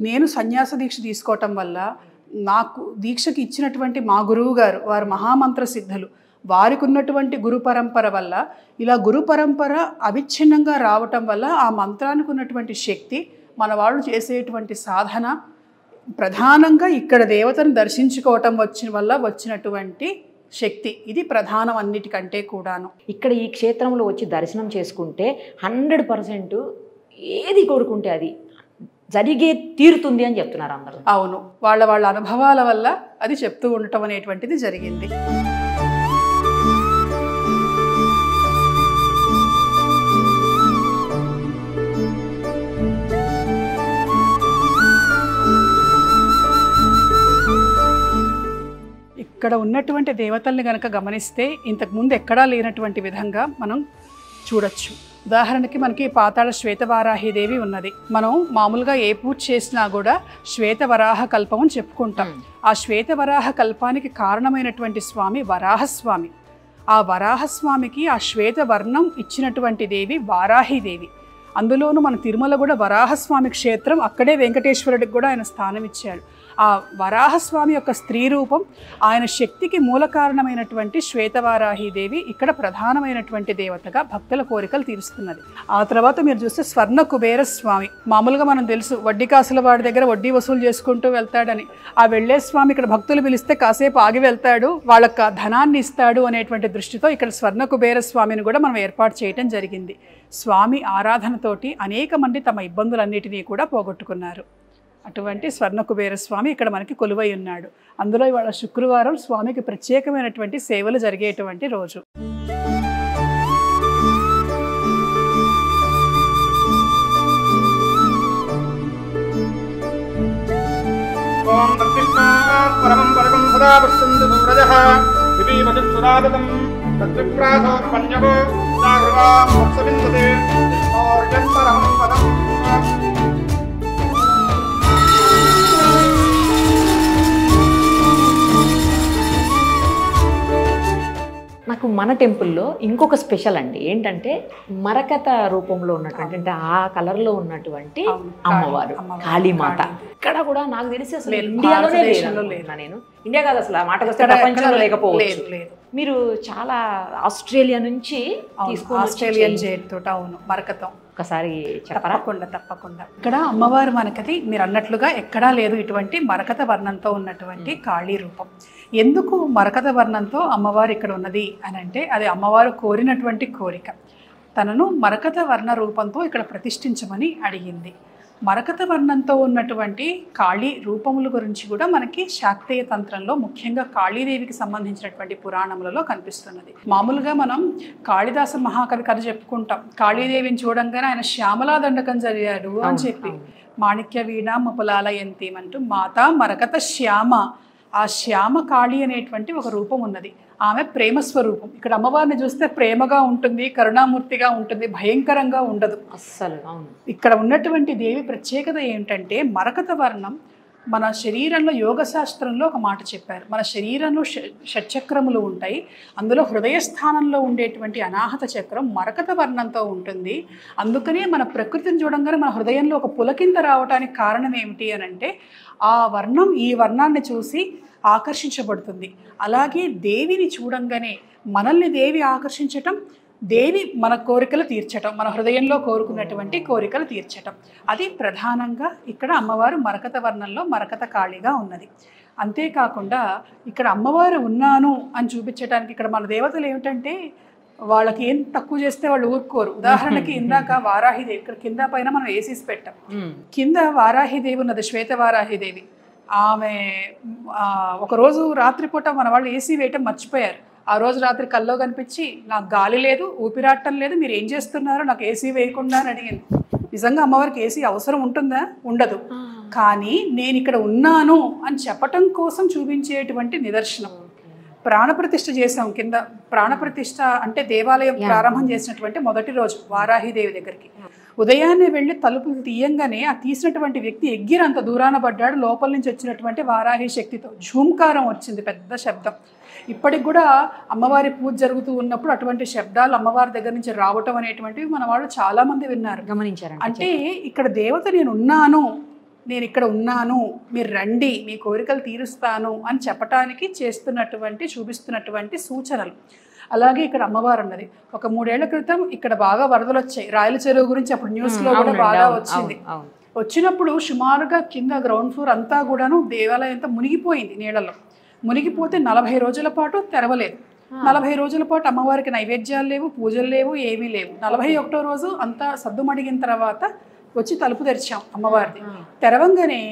నేను సన్యాస దీక్ష తీసుకోవటం వల్ల, నాకు దీక్షకి ఇచ్చినటువంటి మా గురువు గారు, వారు మహామంత్ర సిద్ధులు, వారికి ఉన్నటువంటి గురు పరంపర వల్ల, ఇలా గురు పరంపర అవిచ్ఛిన్నంగా రావటం వల్ల ఆ మంత్రానికి ఉన్నటువంటి శక్తి, మన వాళ్ళు చేసేటువంటి సాధన, ప్రధానంగా ఇక్కడ దేవతను దర్శించుకోవటం వల్ల వచ్చినటువంటి శక్తి, ఇది ప్రధానం అన్నిటికంటే కూడాను. ఇక్కడ ఈ క్షేత్రంలో వచ్చి దర్శనం చేసుకుంటే 100% ఏది కోరుకుంటే అది జరిగే తీరుతుంది అని చెప్తున్నారు అందరూ. అవును, వాళ్ళ అనుభవాల వల్ల అది చెప్తూ ఉండటం అనేటువంటిది జరిగింది. ఇక్కడ ఉన్నటువంటి దేవతల్ని కనుక గమనిస్తే ఇంతకుముందు ఎక్కడా లేనటువంటి విధంగా మనం చూడొచ్చు. ఉదాహరణకి మనకి పాతాళ శ్వేతవారాహిదేవి ఉన్నది. మనం మామూలుగా ఏ పూజ చేసినా కూడా శ్వేతవరాహ కల్పం అని చెప్పుకుంటాం. ఆ శ్వేతవరాహ కల్పానికి కారణమైనటువంటి స్వామి వరాహస్వామి. ఆ వరాహస్వామికి ఆ శ్వేతవర్ణం ఇచ్చినటువంటి దేవి వారాహిదేవి. అందులోనూ మన తిరుమల కూడా వరాహస్వామి క్షేత్రం, అక్కడే వెంకటేశ్వరుడికి కూడా ఆయన స్థానం ఇచ్చాడు. ఆ వరాహస్వామి యొక్క స్త్రీ రూపం, ఆయన శక్తికి మూల కారణమైనటువంటి శ్వేతవారాహిదేవి ఇక్కడ ప్రధానమైనటువంటి దేవతగా భక్తుల కోరికలు తీరుస్తున్నది. ఆ తర్వాత మీరు చూస్తే స్వర్ణ కుబేర స్వామి. మామూలుగా మనం తెలుసు, వడ్డీ కాసుల వాడి దగ్గర వడ్డీ వసూలు చేసుకుంటూ వెళ్తాడని. ఆ వెళ్ళే స్వామి ఇక్కడ భక్తులు పిలిస్తే కాసేపు ఆగి వెళ్తాడు, వాళ్ళకి ధనాన్ని ఇస్తాడు అనేటువంటి దృష్టితో ఇక్కడ స్వర్ణ కుబేర స్వామిని కూడా మనం ఏర్పాటు చేయటం జరిగింది. స్వామి ఆరాధనతోటి అనేక మంది తమ ఇబ్బందులన్నిటినీ కూడా పోగొట్టుకున్నారు. అటువంటి స్వర్ణ కుబేర స్వామి ఇక్కడ మనకి కొలువై ఉన్నాడు. అందులో ఇవాళ శుక్రవారం స్వామికి ప్రత్యేకమైనటువంటి సేవలు జరిగేటువంటి రోజు. నాకు నాకు మన టెంపుల్లో ఇంకొక స్పెషల్ అండి ఏంటంటే మరకత రూపంలో ఉన్నటువంటి అంటే ఆ కలర్లో ఉన్నటువంటి అమ్మవారు కాళీమాత. ఇక్కడ కూడా నాకు తెలిసి అసలు ఇండియాలోనే లేదు. నేను ఇండియా కాదు అసలు, ఆ మాటకు వస్తే ప్రపంచంలో లేకపోవచ్చు. మీరు చాలా ఆస్ట్రేలియా నుంచి తీసుకుని ఆస్ట్రేలియన్ జైడ్ తోట. అవును, మరకతం. ఒకసారి చెప్పరా? తప్పకుండా. ఇక్కడ అమ్మవారు మనకది మీరు అన్నట్లుగా ఎక్కడా లేదు ఇటువంటి మరకత వర్ణంతో ఉన్నటువంటి కాళీ రూపం. ఎందుకు మరకత వర్ణంతో అమ్మవారు ఇక్కడ ఉన్నది అని అంటే అది అమ్మవారు కోరినటువంటి కోరిక. తనను మరకత వర్ణ రూపంతో ఇక్కడ ప్రతిష్ఠించమని అడిగింది. మరకత వర్ణంతో ఉన్నటువంటి కాళీ రూపముల గురించి కూడా మనకి శాక్తేయ తంత్రంలో ముఖ్యంగా కాళీదేవికి సంబంధించినటువంటి పురాణములలో కనిపిస్తున్నది. మామూలుగా మనం కాళిదాస మహాకవి కథ చెప్పుకుంటాం. కాళీదేవిని చూడంగానే ఆయన శ్యామలా దండకం జరిగాడు అని చెప్పి, మాణిక్య వీణ ముపలాలయంతి అంటూ మాతా మరకత శ్యామ, ఆ శ్యామ కాళి అనేటువంటి ఒక రూపం ఉన్నది. ఆమె ప్రేమ స్వరూపం. ఇక్కడ అమ్మవారిని చూస్తే ప్రేమగా ఉంటుంది, కరుణామూర్తిగా ఉంటుంది, భయంకరంగా ఉండదు అస్సలు. ఇక్కడ ఉన్నటువంటి దేవి ప్రత్యేకత ఏంటంటే మరకత వర్ణం. మన శరీరంలో యోగ శాస్త్రంలో ఒక మాట చెప్పారు, మన శరీరంలో షట్చక్రములు ఉంటాయి, అందులో హృదయ స్థానంలో ఉండేటువంటి అనాహత చక్రం మరకత వర్ణంతో ఉంటుంది. అందుకనే మన ప్రకృతిని చూడంగానే మన హృదయంలో ఒక పులకింత రావడానికి కారణం ఏమిటి అని అంటే ఆ వర్ణం ఈ వర్ణాన్ని చూసి ఆకర్షించబడుతుంది. అలాగే దేవిని చూడంగానే మనల్ని దేవి ఆకర్షించటం, దేవి మన కోరికలు తీర్చటం, మన హృదయంలో కోరుకున్నటువంటి కోరికలు తీర్చటం, అది ప్రధానంగా ఇక్కడ అమ్మవారు మరకత వర్ణంలో మరకత కాళిగా ఉన్నది. అంతేకాకుండా ఇక్కడ అమ్మవారు ఉన్నాను అని చూపించడానికి ఇక్కడ మన దేవతలు ఏమిటంటే వాళ్ళకి ఏం తక్కువ చేస్తే వాళ్ళు ఊరుకోరు. ఉదాహరణకి ఇందాక వారాహిదేవి, ఇక్కడ కింద పైన మనం ఏసీస్ పెట్టాం, కింద వారాహిదేవి ఉన్నది, శ్వేత వారాహిదేవి. ఆమె ఒకరోజు రాత్రిపూట మన వాళ్ళు ఏసీ వేయటం మర్చిపోయారు. ఆ రోజు రాత్రి కల్లో కనిపించి నాకు గాలి లేదు, ఊపిరాటం లేదు, మీరు ఏం చేస్తున్నారు, నాకు ఏసీ వేయకుండా అని అడిగింది. నిజంగా అమ్మవారికి ఏసీ అవసరం ఉంటుందా? ఉండదు. కానీ నేను ఇక్కడ ఉన్నాను అని చెప్పటం కోసం చూపించేటువంటి నిదర్శనం. ప్రాణప్రతిష్ఠ చేసాం కింద. ప్రాణప్రతిష్ఠ అంటే దేవాలయం ప్రారంభం చేసినటువంటి మొదటి రోజు వారాహిదేవి దగ్గరికి ఉదయాన్నే వెళ్ళి తలుపులు తీయంగానే ఆ తీసినటువంటి వ్యక్తి ఎగ్గిరంత దూరాన పడ్డాడు. లోపల నుంచి వచ్చినటువంటి వారాహి శక్తితో ఝూంకారం వచ్చింది, పెద్ద శబ్దం. ఇప్పటికి కూడా అమ్మవారి పూజ జరుగుతూ ఉన్నప్పుడు అటువంటి శబ్దాలు అమ్మవారి దగ్గర నుంచి రావటం అనేటువంటివి మన వాళ్ళు చాలా మంది విన్నారు, గమనించారు. అంటే ఇక్కడ దేవత నేను ఇక్కడ ఉన్నాను, మీరు రండి, మీ కోరికలు తీరుస్తాను అని చెప్పటానికి చూపిస్తున్నటువంటి సూచనలు. అలాగే ఇక్కడ అమ్మవారు ఉన్నది. ఒక 3 ఏళ్ల క్రితం ఇక్కడ బాగా వరదలు వచ్చాయి, రాయల చెరువు గురించి అప్పుడు న్యూస్లో కూడా బాగా వచ్చింది. వచ్చినప్పుడు సుమారుగా కింద గ్రౌండ్ ఫ్లోర్ అంతా కూడాను దేవాలయం అంతా మునిగిపోయింది నీళ్ళలో. మునిగిపోతే 40 రోజుల పాటు తెరవలేదు. 40 రోజుల పాటు అమ్మవారికి నైవేద్యాలు లేవు, పూజలు లేవు, ఏమీ లేవు. 41వ రోజు అంతా సద్దుమడిగిన తర్వాత వచ్చి తలుపు తెరిచాం అమ్మవారిది. తెరవంగానే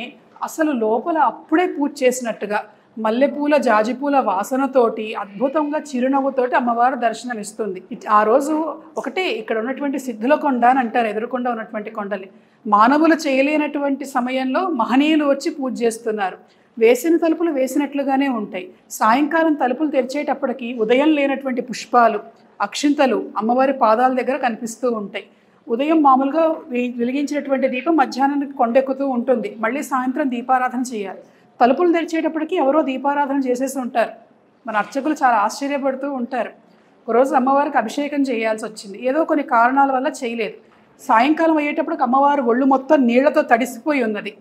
అసలు లోపల అప్పుడే పూజ చేసినట్టుగా మల్లెపూల జాజిపూల వాసనతోటి అద్భుతంగా చిరునవ్వుతోటి అమ్మవారు దర్శనం ఇస్తుంది. ఆ రోజు ఒకటే ఇక్కడ ఉన్నటువంటి సిద్ధుల కొండ అని అంటారు, ఎదురుకొండ ఉన్నటువంటి కొండని మానవులు చేయలేనటువంటి సమయంలో మహనీయులు వచ్చి పూజ చేస్తున్నారు. వేసిన తలుపులు వేసినట్లుగానే ఉంటాయి. సాయంకాలం తలుపులు తెరిచేటప్పటికి ఉదయం లేనటువంటి పుష్పాలు, అక్షింతలు అమ్మవారి పాదాల దగ్గర కనిపిస్తూ ఉంటాయి. ఉదయం మామూలుగా వెలిగించినటువంటి దీపం మధ్యాహ్నానికి కొండెక్కుతూ ఉంటుంది, మళ్ళీ సాయంత్రం దీపారాధన చేయాలి. తలుపులు తెరిచేటప్పటికి ఎవరో దీపారాధన చేసేసి ఉంటారు. మన అర్చకులు చాలా ఆశ్చర్యపడుతూ ఉంటారు. ఒకరోజు అమ్మవారికి అభిషేకం చేయాల్సి వచ్చింది, ఏదో కొన్ని కారణాల వల్ల చేయలేదు. సాయంకాలం అయ్యేటప్పటికి అమ్మవారు ఒళ్ళు మొత్తం నీళ్లతో తడిసిపోయి ఉన్నది.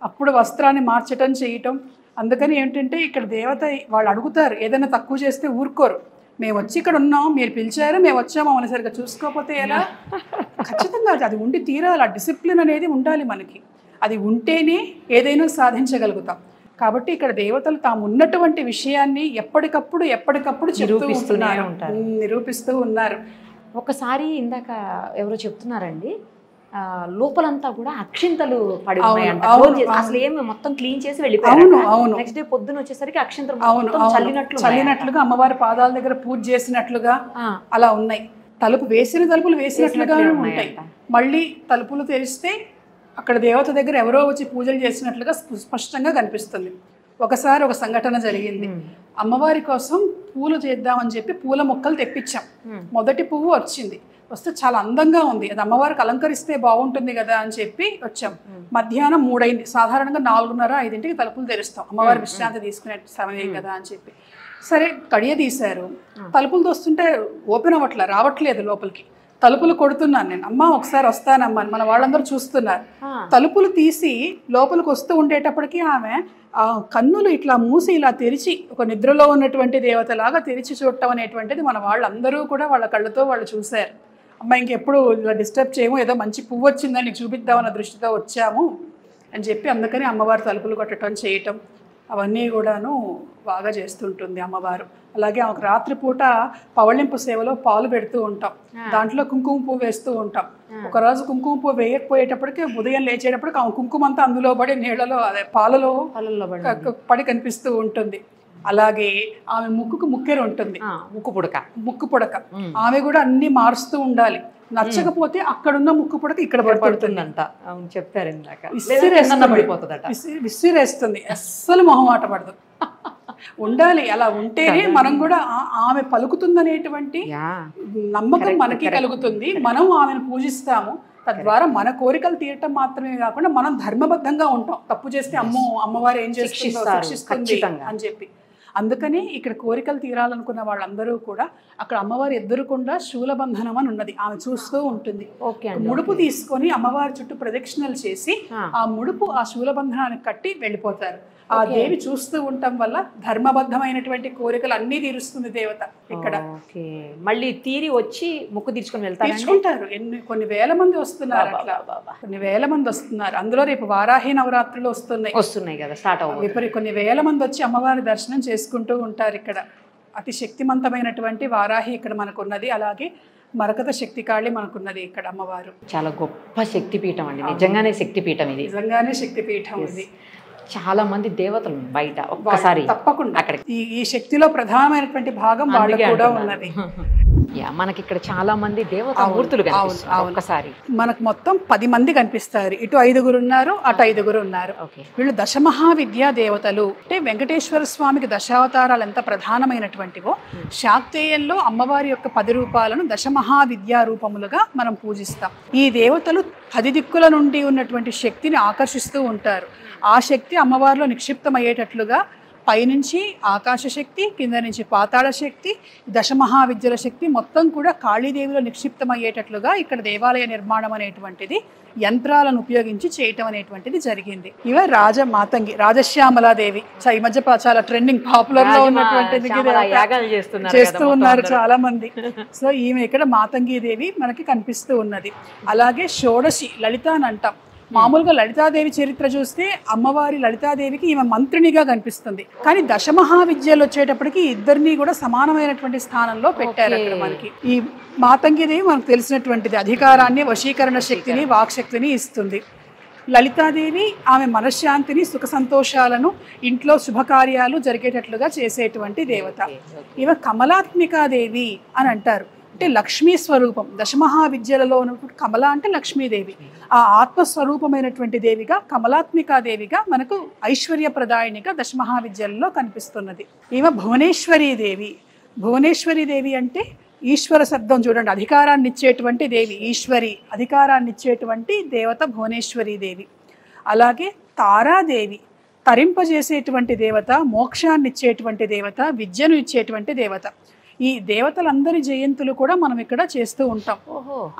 అప్పుడు వస్త్రాన్ని మార్చటం చేయటం. అందుకని ఏంటంటే ఇక్కడ దేవత వాళ్ళు అడుగుతారు, ఏదైనా తక్కువ చేస్తే ఊరుకోరు. మేము వచ్చి ఇక్కడ ఉన్నాం, మీరు పిలిచారు, మేము వచ్చాము, మమ్మల్ని సరిగ్గా చూసుకోకపోతే ఎలా? ఖచ్చితంగా అది ఉండి తీరాలి. ఆ డిసిప్లిన్ అనేది ఉండాలి మనకి. అది ఉంటేనే ఏదైనా సాధించగలుగుతాం. కాబట్టి ఇక్కడ దేవతలు తాము ఉన్నటువంటి విషయాన్ని ఎప్పటికప్పుడు నిరూపిస్తూ ఉన్నారు. ఒకసారి ఇందాక ఎవరో చెప్తున్నారండి, లోపలంతా కూడా అక్షింతలు పడి ఉన్నాయంట. అసలు ఏమి మొత్తం క్లీన్ చేసి వెళ్ళిపోయారు. నెక్స్ట్ డే పొద్దున వచ్చేసరికి అక్షింతలు చల్లినట్లుగా అమ్మవారి పాదాల దగ్గర పూజ చేసినట్లుగా అలా ఉన్నాయి. తలుపులు వేసినట్లుగానే ఉంటాయి. మళ్ళీ తలుపులు తెరిస్తే అక్కడ దేవత దగ్గర ఎవరో వచ్చి పూజలు చేసినట్లుగా స్పష్టంగా కనిపిస్తుంది. ఒకసారి ఒక సంఘటన జరిగింది. అమ్మవారి కోసం పూలు చేద్దామని చెప్పి పూల మొక్కలు తెప్పించాం. మొదటి పువ్వు వచ్చింది, వస్తే చాలా అందంగా ఉంది. అది అమ్మవారికి అలంకరిస్తే బాగుంటుంది కదా అని చెప్పి వచ్చాం. మధ్యాహ్నం 3 అయింది. సాధారణంగా 4:30, 5ంటికి తలుపులు తెరుస్తాం, అమ్మవారి విశ్రాంతి తీసుకునే సమయం కదా అని చెప్పి. సరే కడియ తీశారు, తలుపులు తోస్తుంటే ఓపెన్ అవ్వట్లే, రావట్లేదు లోపలికి. తలుపులు కొడుతున్నాను నేను, అమ్మ ఒకసారి వస్తానమ్మా, మన వాళ్ళందరూ చూస్తున్నారు. తలుపులు తీసి లోపలికి వస్తూ ఉండేటప్పటికి ఆమె ఆ కన్నులు ఇట్లా మూసి ఇలా తెరిచి, ఒక నిద్రలో ఉన్నటువంటి దేవతలాగా తెరిచి చూడటం అనేటువంటిది మన వాళ్ళందరూ కూడా వాళ్ళ కళ్ళతో వాళ్ళు చూశారు. అమ్మ ఇంకెప్పుడు ఇలా డిస్టర్బ్ చేయము, ఏదో మంచి పువ్వు వచ్చిందని నీకు చూపిద్దామన్న దృష్టితో వచ్చాము అని చెప్పి అందుకని అమ్మవారు తలుపులు కొట్టడం చేయటం అవన్నీ కూడాను బాగా చేస్తుంటుంది అమ్మవారు. అలాగే ఆమెకు రాత్రిపూట పవళింపు సేవలో పాలు పెడుతూ ఉంటాం, దాంట్లో కుంకుమ పువ్వు వేస్తూ ఉంటాం. ఒకరోజు కుంకుమ పువ్వు వేయకపోయేటప్పటికి ఉదయం లేచేటప్పటికి ఆమె కుంకుమ అంతా అందులో పడి నీళ్ళలో అదే పాలలో పడి కనిపిస్తూ ఉంటుంది. అలాగే ఆమె ముక్కుకు ముక్కెర ఉంటుంది, ముక్కు పుడక ఆమె కూడా అన్ని మారుస్తూ ఉండాలి. నచ్చకపోతే అక్కడున్న ముక్కు పుడక ఇక్కడ పడుతుందంట, చెప్పారు. విసిరేస్తుంది, అస్సలు మొహమాట పడదు. ఉండాలి, అలా ఉంటేనే మనం కూడా ఆమె పలుకుతుందనేటువంటి నమ్మకం మనకి కలుగుతుంది. మనం ఆమెను పూజిస్తాము, తద్వారా మన కోరికలు తీరటం మాత్రమే కాకుండా మనం ధర్మబద్ధంగా ఉంటాం. తప్పు చేస్తే అమ్మవారు ఏం చేస్తుందో శిక్షిస్తుంది అని చెప్పి. అందుకని ఇక్కడ కోరికలు తీరాలనుకున్న వాళ్ళందరూ కూడా అక్కడ అమ్మవారి ఎదురుకుండా శూలబంధనం అని ఉన్నది, ఆమె చూస్తూ ఉంటుంది. ముడుపు తీసుకొని అమ్మవారి చుట్టూ ప్రదక్షిణలు చేసి ఆ ముడుపు ఆ శూలబంధనానికి కట్టి వెళ్ళిపోతారు. ఆ దేవి చూస్తూ ఉండటం వల్ల ధర్మబద్ధమైనటువంటి కోరికలు అన్ని తీరుస్తుంది దేవత. ఇక్కడ మళ్ళీ తీరి వచ్చి ముక్కు తీర్చుకుంటారు. కొన్ని వేల మంది వస్తున్నారు, కొన్ని వేల మంది వస్తున్నారు. అందులో రేపు వారాహి నవరాత్రులు వస్తున్నాయి కదా, స్టార్ట్ అవుతాయి. కొన్ని వేల మంది వచ్చి అమ్మవారి దర్శనం చేసుకుంటూ ఉంటారు. ఇక్కడ అతి శక్తివంతమైనటువంటి వారాహి ఇక్కడ మనకున్నది. అలాగే మరకత శక్తికాళి మనకున్నది ఇక్కడ అమ్మవారు. చాలా గొప్ప శక్తిపీఠం అండి, నిజంగానే శక్తిపీఠం ఇది, నిజంగానే శక్తిపీఠం ఇది. చాలా మంది దేవతలు బయట ఒక్కసారి తప్పకుండా అక్కడ ఈ శక్తిలో ప్రధానమైనటువంటి భాగం వాళ్ళు కూడా ఉన్నది. మనకి ఇక్కడ చాలా మంది దేవతా మూర్తులు ఒక్కసారి మనకు మొత్తం 10 మంది కనిపిస్తారు. ఇటు 5 ఉన్నారు, అటు 5 ఉన్నారు. వీళ్ళు దశమహావిద్యా దేవతలు. అంటే వెంకటేశ్వర స్వామికి దశావతారాలు ఎంత ప్రధానమైనటువంటివో శాక్తేయంలో అమ్మవారి యొక్క 10 రూపాలను దశమహావిద్యా రూపములుగా మనం పూజిస్తాం. ఈ దేవతలు 10 దిక్కుల నుండి ఉన్నటువంటి శక్తిని ఆకర్షిస్తూ ఉంటారు. ఆ శక్తి అమ్మవారిలో నిక్షిప్తమయ్యేటట్లుగా పైనుంచి ఆకాశ శక్తి, కింద నుంచి పాతాళ శక్తి, దశమహావిద్యల శక్తి మొత్తం కూడా కాళీదేవిలో నిక్షిప్తమయ్యేటట్లుగా ఇక్కడ దేవాలయ నిర్మాణం అనేటువంటిది యంత్రాలను ఉపయోగించి చేయటం అనేటువంటిది జరిగింది. ఇవ మాతంగి రాజశ్యామలాదేవి ఈ మధ్య చాలా ట్రెండింగ్ పాపులర్ లో ఉన్నటువంటిది చేస్తూ ఉన్నారు చాలా మంది. సో ఈమె ఇక్కడ మాతంగి దేవి మనకి కనిపిస్తూ ఉన్నది. అలాగే షోడశి లలిత అని అంటాం. మామూలుగా లలితాదేవి చరిత్ర చూస్తే అమ్మవారి లలితాదేవికి ఈమె మంత్రినిగా కనిపిస్తుంది, కానీ దశమహావిద్యలు వచ్చేటప్పటికి ఇద్దరిని కూడా సమానమైనటువంటి స్థానంలో పెట్టారు అక్కడ మనకి. ఈ మాతంగిదేవి మనకు తెలిసినటువంటిది, అధికారాన్ని, వశీకరణ శక్తిని, వాక్శక్తిని ఇస్తుంది. లలితాదేవి ఆమె మనశ్శాంతిని, సుఖ సంతోషాలను, ఇంట్లో శుభకార్యాలు జరిగేటట్లుగా చేసేటువంటి దేవత. ఈమె కమలాత్మికాదేవి అని అంటారు, అంటే లక్ష్మీ స్వరూపం. దశమహావిద్యలలో ఉన్నటువంటి కమల అంటే లక్ష్మీదేవి, ఆ ఆత్మస్వరూపమైనటువంటి దేవిగా కమలాత్మికాదేవిగా మనకు ఐశ్వర్యప్రదాయినిగా దశమహావిద్యలలో కనిపిస్తున్నది. ఈమె భువనేశ్వరీదేవి. భువనేశ్వరీదేవి అంటే ఈశ్వర శబ్దం చూడండి, అధికారాన్ని ఇచ్చేటువంటి దేవి, ఈశ్వరి అధికారాన్ని ఇచ్చేటువంటి దేవత భువనేశ్వరీదేవి. అలాగే తారాదేవి తరింపజేసేటువంటి దేవత, మోక్షాన్ని ఇచ్చేటువంటి దేవత, విద్యను ఇచ్చేటువంటి దేవత. ఈ దేవతలందరి జయంతులు కూడా మనం ఇక్కడ చేస్తూ ఉంటాం.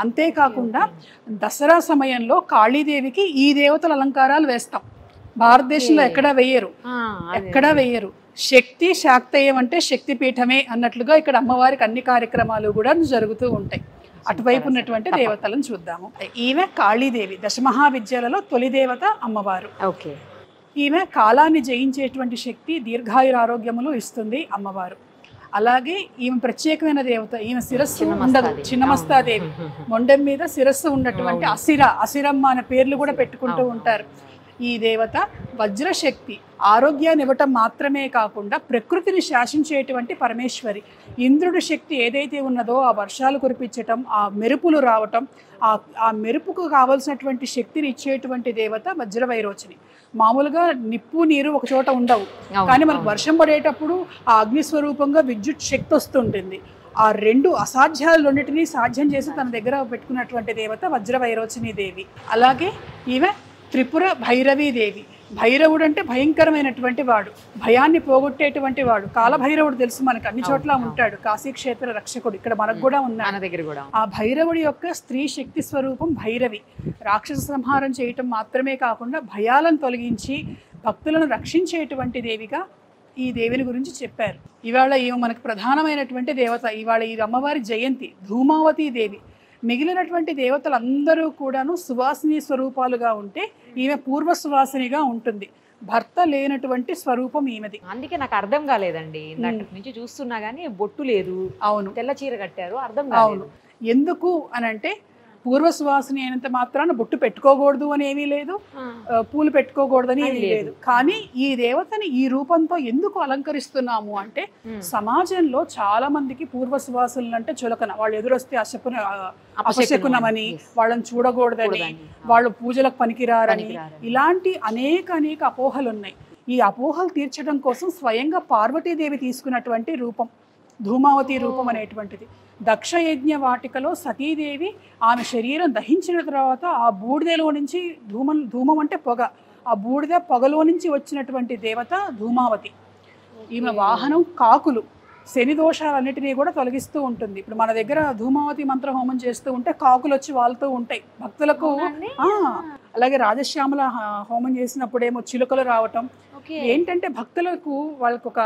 అంతేకాకుండా దసరా సమయంలో కాళీదేవికి ఈ దేవతల అలంకారాలు వేస్తాం. భారతదేశంలో ఎక్కడా వేయరు. శక్తి శాక్తేయం అంటే శక్తిపీఠమే అన్నట్లుగా ఇక్కడ అమ్మవారికి అన్ని కార్యక్రమాలు కూడా జరుగుతూ ఉంటాయి. అటువైపు ఉన్నటువంటి దేవతలను చూద్దాము. ఈమె కాళీదేవి, దశమహావిద్యలలో తొలి దేవత అమ్మవారు. ఈమె కాలాన్ని జయించేటువంటి శక్తి, దీర్ఘాయురారోగ్యములు ఇస్తుంది అమ్మవారు. అలాగే ఈమె ప్రత్యేకమైన దేవత. ఈమె శిరస్సు ఉండదు, చిన్నమస్తాదేవి. మొండెం మీద శిరస్సు ఉన్నటువంటి అసిరమ్మ అనే పేర్లు కూడా పెట్టుకుంటూ ఉంటారు. ఈ దేవత వజ్రశక్తి, ఆరోగ్యాన్ని ఇవ్వటం మాత్రమే కాకుండా ప్రకృతిని శాసించేటువంటి పరమేశ్వరి. ఇంద్రుడి శక్తి ఏదైతే ఉన్నదో ఆ వర్షాలు కురిపించటం, ఆ మెరుపులు రావటం, ఆ మెరుపుకు కావలసినటువంటి శక్తిని ఇచ్చేటువంటి దేవత వజ్రవైరోచిని. మామూలుగా నిప్పు నీరు ఒక చోట ఉండవు, కానీ మనకు వర్షం పడేటప్పుడు ఆ అగ్నిస్వరూపంగా విద్యుత్ శక్తి వస్తుంటుంది. ఆ 2 అసాధ్యాలన్నిటినీ సాధ్యం చేసి తన దగ్గర పెట్టుకున్నటువంటి దేవత వజ్రవైరోచిని దేవి. అలాగే ఈమె త్రిపుర భైరవీ దేవి. భైరవుడు అంటే భయంకరమైనటువంటి వాడు, భయాన్ని పోగొట్టేటువంటి వాడు. కాలభైరవుడు తెలుసు మనకు, అన్ని చోట్ల ఉంటాడు, కాశీక్షేత్ర రక్షకుడు, ఇక్కడ మనకు కూడా ఉన్నాడు. మన దగ్గర కూడా ఆ భైరవుడి యొక్క స్త్రీ శక్తి స్వరూపం భైరవి. రాక్షస సంహారం చేయటం మాత్రమే కాకుండా భయాలను తొలగించి భక్తులను రక్షించేటువంటి దేవిగా ఈ దేవిని గురించి చెప్పారు. ఇవాళ ఈమె మనకు ప్రధానమైనటువంటి దేవత. ఇవాళ ఈ అమ్మవారి జయంతి, ధూమావతి దేవి. మిగిలినటువంటి దేవతలు అందరూ కూడాను సువాసిని స్వరూపాలుగా ఉంటే ఈమె పూర్వ సువాసినిగా ఉంటుంది. భర్త లేనటువంటి స్వరూపం ఈమెది. అందుకే నాకు అర్థం కాలేదండి, ఇందాక నుంచి చూస్తున్నా గానీ బొట్టు లేదు. అవును, తెల్ల చీర కట్టారు, అర్థం అవును. ఎందుకు అని అంటే పూర్వ సువాసిని అయినంత మాత్రాన బొట్టు పెట్టుకోకూడదు అని ఏమీ లేదు, పూలు పెట్టుకోకూడదని ఏమీ లేదు. కానీ ఈ దేవతని ఈ రూపంతో ఎందుకు అలంకరిస్తున్నాము అంటే సమాజంలో చాలా మందికి పూర్వ సువాసులు అంటే చులకన, వాళ్ళు ఎదురొస్తే అపశకునమని, వాళ్ళని చూడకూడదని, వాళ్ళు పూజలకు పనికిరారని, ఇలాంటి అనేక అపోహలు ఉన్నాయి. ఈ అపోహలు తీర్చడం కోసం స్వయంగా పార్వతీదేవి తీసుకున్నటువంటి రూపం ధూమావతి రూపం అనేటువంటిది. దక్షయజ్ఞ వాటికలో సతీదేవి ఆమె శరీరం దహించిన తర్వాత ఆ బూడిదలో నుంచి ధూమం అంటే పొగ, ఆ బూడిద పొగలో నుంచి వచ్చినటువంటి దేవత ధూమావతి. ఈమె వాహనం కాకులు. శని దోషాలన్నిటినీ కూడా తొలగిస్తూ ఉంటుంది. ఇప్పుడు మన దగ్గర ధూమావతి మంత్ర హోమం చేస్తూ ఉంటే కాకులు వచ్చి వాళ్తూ ఉంటాయి భక్తులకు. అలాగే రాజశ్యామల హోమం చేసినప్పుడేమో చిలుకలు రావటం. ఏంటంటే భక్తులకు వాళ్ళకు ఒక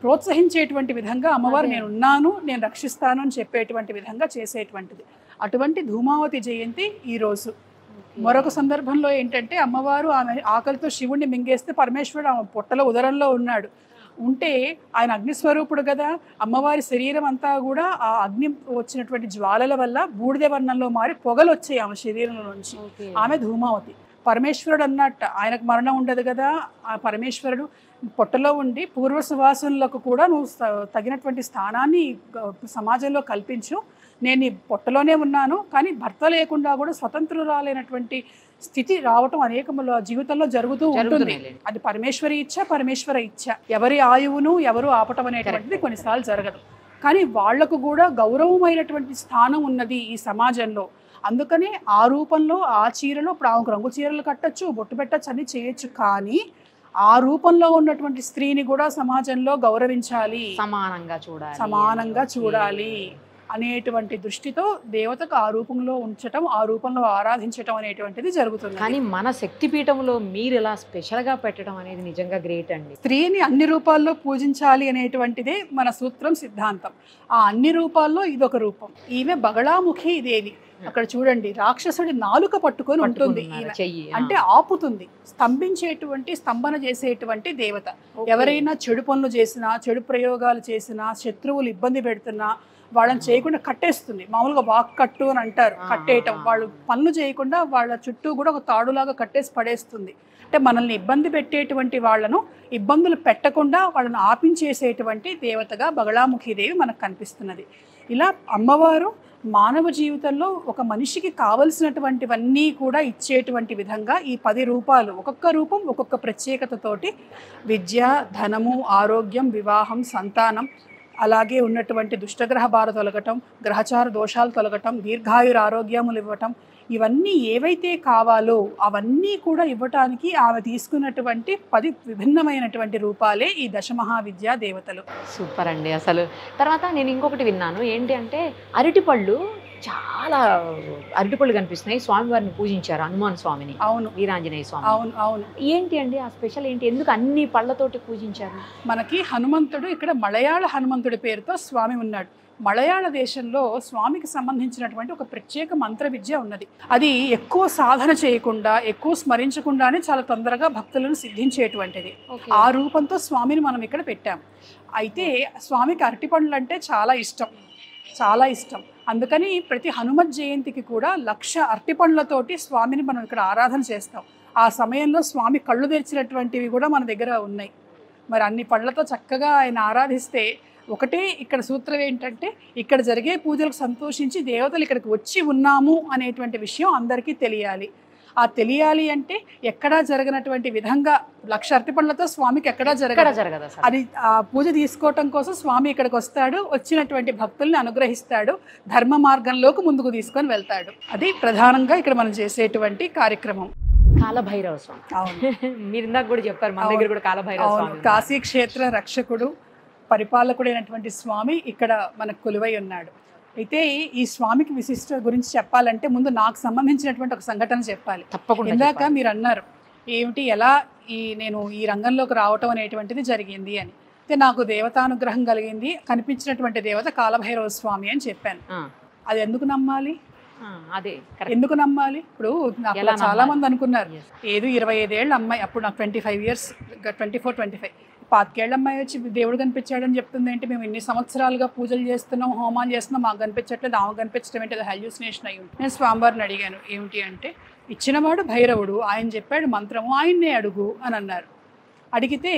ప్రోత్సహించేటువంటి విధంగా అమ్మవారు నేను ఉన్నాను, నేను రక్షిస్తాను అని చెప్పేటువంటి విధంగా చేసేటువంటిది. అటువంటి ధూమావతి జయంతి ఈరోజు. మరొక సందర్భంలో ఏంటంటే అమ్మవారు ఆమె ఆకలితో శివుణ్ణి మింగేస్తే పరమేశ్వరుడు ఆమె పొట్టలో ఉదరంలో ఉన్నాడు. ఉంటే ఆయన అగ్నిస్వరూపుడు కదా, అమ్మవారి శరీరం అంతా కూడా ఆ అగ్ని వచ్చినటువంటి జ్వాలల వల్ల బూడిద వర్ణంలో మారి పొగలు వచ్చాయి ఆమె శరీరంలో నుంచి. ఆమె ధూమావతి. పరమేశ్వరుడు అన్నట్ట, ఆయనకు మరణం ఉండదు కదా, ఆ పరమేశ్వరుడు పొట్టలో ఉండి పూర్వ సువాసులకు కూడా నువ్వు తగినటువంటి స్థానాన్ని సమాజంలో కల్పించు, నేను ఈ పొట్టలోనే ఉన్నాను, కానీ భర్త లేకుండా కూడా స్వతంత్రురాలైనటువంటి స్థితి రావటం అనేకముల జీవితంలో జరుగుతూ ఉంటుంది. అది పరమేశ్వరి ఇచ్చ. ఎవరి ఆయువును ఎవరు ఆపటం అనేటువంటిది కొన్నిసార్లు జరగదు. కానీ వాళ్లకు కూడా గౌరవమైనటువంటి స్థానం ఉన్నది ఈ సమాజంలో. అందుకనే ఆ రూపంలో ఆ చీరలో ఇప్పుడు ఆమెకు రంగు చీరలు కట్టచ్చు, బొట్టు పెట్టచ్చు, అన్ని చేయొచ్చు. కానీ ఆ రూపంలో ఉన్నటువంటి స్త్రీని కూడా సమాజంలో గౌరవించాలి, సమానంగా చూడాలి అనేటువంటి దృష్టితో దేవతకు ఆ రూపంలో ఉంచటం, ఆ రూపంలో ఆరాధించటం అనేటువంటిది జరుగుతుంది. కానీ మన శక్తిపీఠంలో మీరు ఇలా స్పెషల్గా పెట్టడం అనేది నిజంగా గ్రేట్ అండి. స్త్రీని అన్ని రూపాల్లో పూజించాలి అనేటువంటిదే మన సూత్రం, సిద్ధాంతం. ఆ అన్ని రూపాల్లో ఇదొక రూపం. ఈమె బగళాముఖి దేవి. అక్కడ చూడండి, రాక్షసుడి నాలుక పట్టుకొని ఉంటుంది, అంటే ఆపుతుంది, స్తంభన చేసేటువంటి దేవత. ఎవరైనా చెడు పనులు చేసినా, చెడు ప్రయోగాలు చేసినా, శత్రువులు ఇబ్బంది పెడుతున్నా వాళ్ళని చేయకుండా కట్టేస్తుంది. మామూలుగా వాక్ కట్టు అని అంటారు, కట్టేయటం. వాళ్ళు పనులు చేయకుండా వాళ్ళ చుట్టూ కూడా ఒక తాడులాగా కట్టేసి పడేస్తుంది. అంటే మనల్ని ఇబ్బంది పెట్టేటువంటి వాళ్ళను ఇబ్బందులు పెట్టకుండా వాళ్ళని ఆపించేసేటువంటి దేవతగా బగళాముఖీదేవి మనకు కనిపిస్తున్నది. ఇలా అమ్మవారు మానవ జీవితంలో ఒక మనిషికి కావలసినటువంటివన్నీ కూడా ఇచ్చేటువంటి విధంగా ఈ 10 రూపాలు, ఒక్కొక్క రూపం ఒక్కొక్క ప్రత్యేకతతోటి విద్య, ధనము, ఆరోగ్యం, వివాహం, సంతానం, అలాగే ఉన్నటువంటి దుష్టగ్రహ బాధ తొలగటం, గ్రహచార దోషాలు తొలగటం, దీర్ఘాయుర ఆరోగ్యములు ఇవ్వటం, ఇవన్నీ ఏవైతే కావాలో అవన్నీ కూడా ఇవ్వటానికి ఆమె తీసుకున్నటువంటి 10 విభిన్నమైనటువంటి రూపాలే ఈ దశమహావిద్యా దేవతలు. సూపర్ అండి. అసలు తర్వాత నేను ఇంకొకటి విన్నాను, ఏంటి అంటే అరటిపళ్ళు, చాలా అరటిపళ్ళు కనిపిస్తున్నాయి. స్వామివారిని పూజించారు, హనుమాన్ స్వామిని. అవును, వీరాంజనేయ స్వామి. అవును. ఏంటి అండి ఆ స్పెషల్ ఏంటి? ఎందుకు అన్ని పళ్ళతోటి పూజించారు? మనకి హనుమంతుడు ఇక్కడ మలయాళ హనుమంతుడి పేరుతో స్వామి ఉన్నాడు. మలయాళ దేశంలో స్వామికి సంబంధించినటువంటి ఒక ప్రత్యేక మంత్ర విద్య ఉన్నది. అది ఎక్కువ సాధన చేయకుండా, ఎక్కువ స్మరించకుండానే చాలా తొందరగా భక్తులను సిద్ధించేటువంటిది. ఆ రూపంతో స్వామిని మనం ఇక్కడ పెట్టాం. అయితే స్వామికి అరటిపండ్లు అంటే చాలా ఇష్టం. అందుకని ప్రతి హనుమత్ జయంతికి కూడా 1,00,000 అరటిపండ్లతోటి స్వామిని మనం ఇక్కడ ఆరాధన చేస్తాం. ఆ సమయంలో స్వామి కళ్ళు తెరిచినటువంటివి కూడా మన దగ్గర ఉన్నాయి. మరి అన్ని పళ్ళతో చక్కగా ఆయన ఆరాధిస్తే, ఒకటే ఇక్కడ సూత్రం ఏంటంటే, ఇక్కడ జరిగే పూజలకు సంతోషించి దేవతలు ఇక్కడికి వచ్చి ఉన్నాము అనేటువంటి విషయం అందరికీ తెలియాలి. ఆ తెలియాలి అంటే ఎక్కడా జరగనటువంటి విధంగా 1,00,000 అరటిపండ్లతో స్వామికి ఎక్కడా జరగదు. అది ఆ పూజ తీసుకోవటం కోసం స్వామి ఇక్కడికి వస్తాడు, వచ్చినటువంటి భక్తుల్ని అనుగ్రహిస్తాడు, ధర్మ మార్గంలోకి ముందుకు తీసుకొని వెళ్తాడు. అది ప్రధానంగా ఇక్కడ మనం చేసేటువంటి కార్యక్రమం. కాలభైరవ స్వామి. అవును. మీరు ఇందాక కూడా చెప్పారు మన దగ్గర కూడా కాలభైరవ అవును, స్వామి. కాశీ క్షేత్ర రక్షకుడు పరిపాలకుడైనటువంటి స్వామి ఇక్కడ మనకు కొలువై ఉన్నాడు. అయితే ఈ స్వామికి విశిష్ట గురించి చెప్పాలంటే ముందు నాకు సంబంధించినటువంటి ఒక సంఘటన చెప్పాలి. తప్పకుండా ఇందాక చెప్పాలి. మీరు అన్నారు ఏమిటి ఎలా నేను ఈ రంగంలోకి రావటం అనేటువంటిది జరిగింది అని. అయితే నాకు దేవతానుగ్రహం కలిగింది, కనిపించినటువంటి దేవత కాలభైరవ స్వామి అని చెప్పాను. అది ఎందుకు నమ్మాలి? అదే ఎందుకు నమ్మాలి? ఇప్పుడు నాకు ఎలా చాలా నమ్మాలి? మంది అనుకున్నారు ఏదో 25 ఏళ్ళ అమ్మాయి, అప్పుడు నాకు 25 ఇయర్స్, 24-25, 25 ఏళ్ళ అమ్మాయి వచ్చి దేవుడు కనిపించాడని చెప్తుంది ఏంటి? మేము ఇన్ని సంవత్సరాలుగా పూజలు చేస్తున్నాం, హోమాలు చేస్తున్నాం, మాకు కనిపించట్లేదు, ఆమె కనిపించడం ఏంటి? అది హాల్యూసినేషన్ అయ్యి ఉంటుంది. నేను స్వామివారిని అడిగాను ఏమిటి అంటే, ఇచ్చినవాడు భైరవుడు, ఆయన చెప్పాడు మంత్రము, ఆయన్నే అడుగు అని అన్నారు. అడిగితే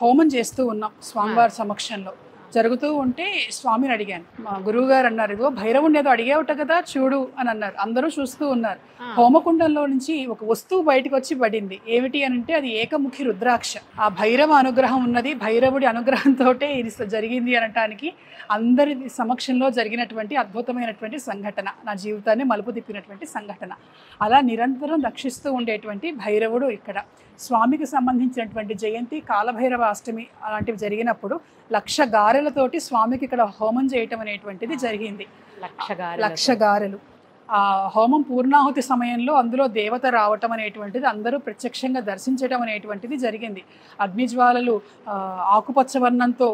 హోమం చేస్తూ ఉన్నాం స్వామివారి సమక్షంలో జరుగుతూ ఉంటే స్వామిని అడిగాను. మా గురువు గారు అన్నారు, ఇదిగో భైరవుని ఏదో అడిగేవట కదా చూడు అని అన్నారు. అందరూ చూస్తూ ఉన్నారు. హోమకుండంలో నుంచి ఒక వస్తువు బయటకు వచ్చి పడింది. ఏమిటి అని అంటే అది ఏకముఖి రుద్రాక్ష. ఆ భైరవ అనుగ్రహం ఉన్నది, భైరవుడి అనుగ్రహంతో ఇది జరిగింది అనటానికి అందరి సమక్షంలో జరిగినటువంటి అద్భుతమైనటువంటి సంఘటన, నా జీవితాన్ని మలుపు తిప్పినటువంటి సంఘటన. అలా నిరంతరం రక్షిస్తూ ఉండేటువంటి భైరవుడు ఇక్కడ. స్వామికి సంబంధించినటువంటి జయంతి, కాలభైరవ అష్టమి అలాంటివి జరిగినప్పుడు 1,00,000 గారెలతోటి స్వామికి ఇక్కడ హోమం చేయటం అనేటువంటిది జరిగింది. 1,00,000 గారెలు. ఆ హోమం పూర్ణాహుతి సమయంలో అందులో దేవత రావటం అనేటువంటిది అందరూ ప్రత్యక్షంగా దర్శించడం అనేటువంటిది జరిగింది. అగ్నిజ్వాలలు ఆకుపచ్చ వర్ణంతో,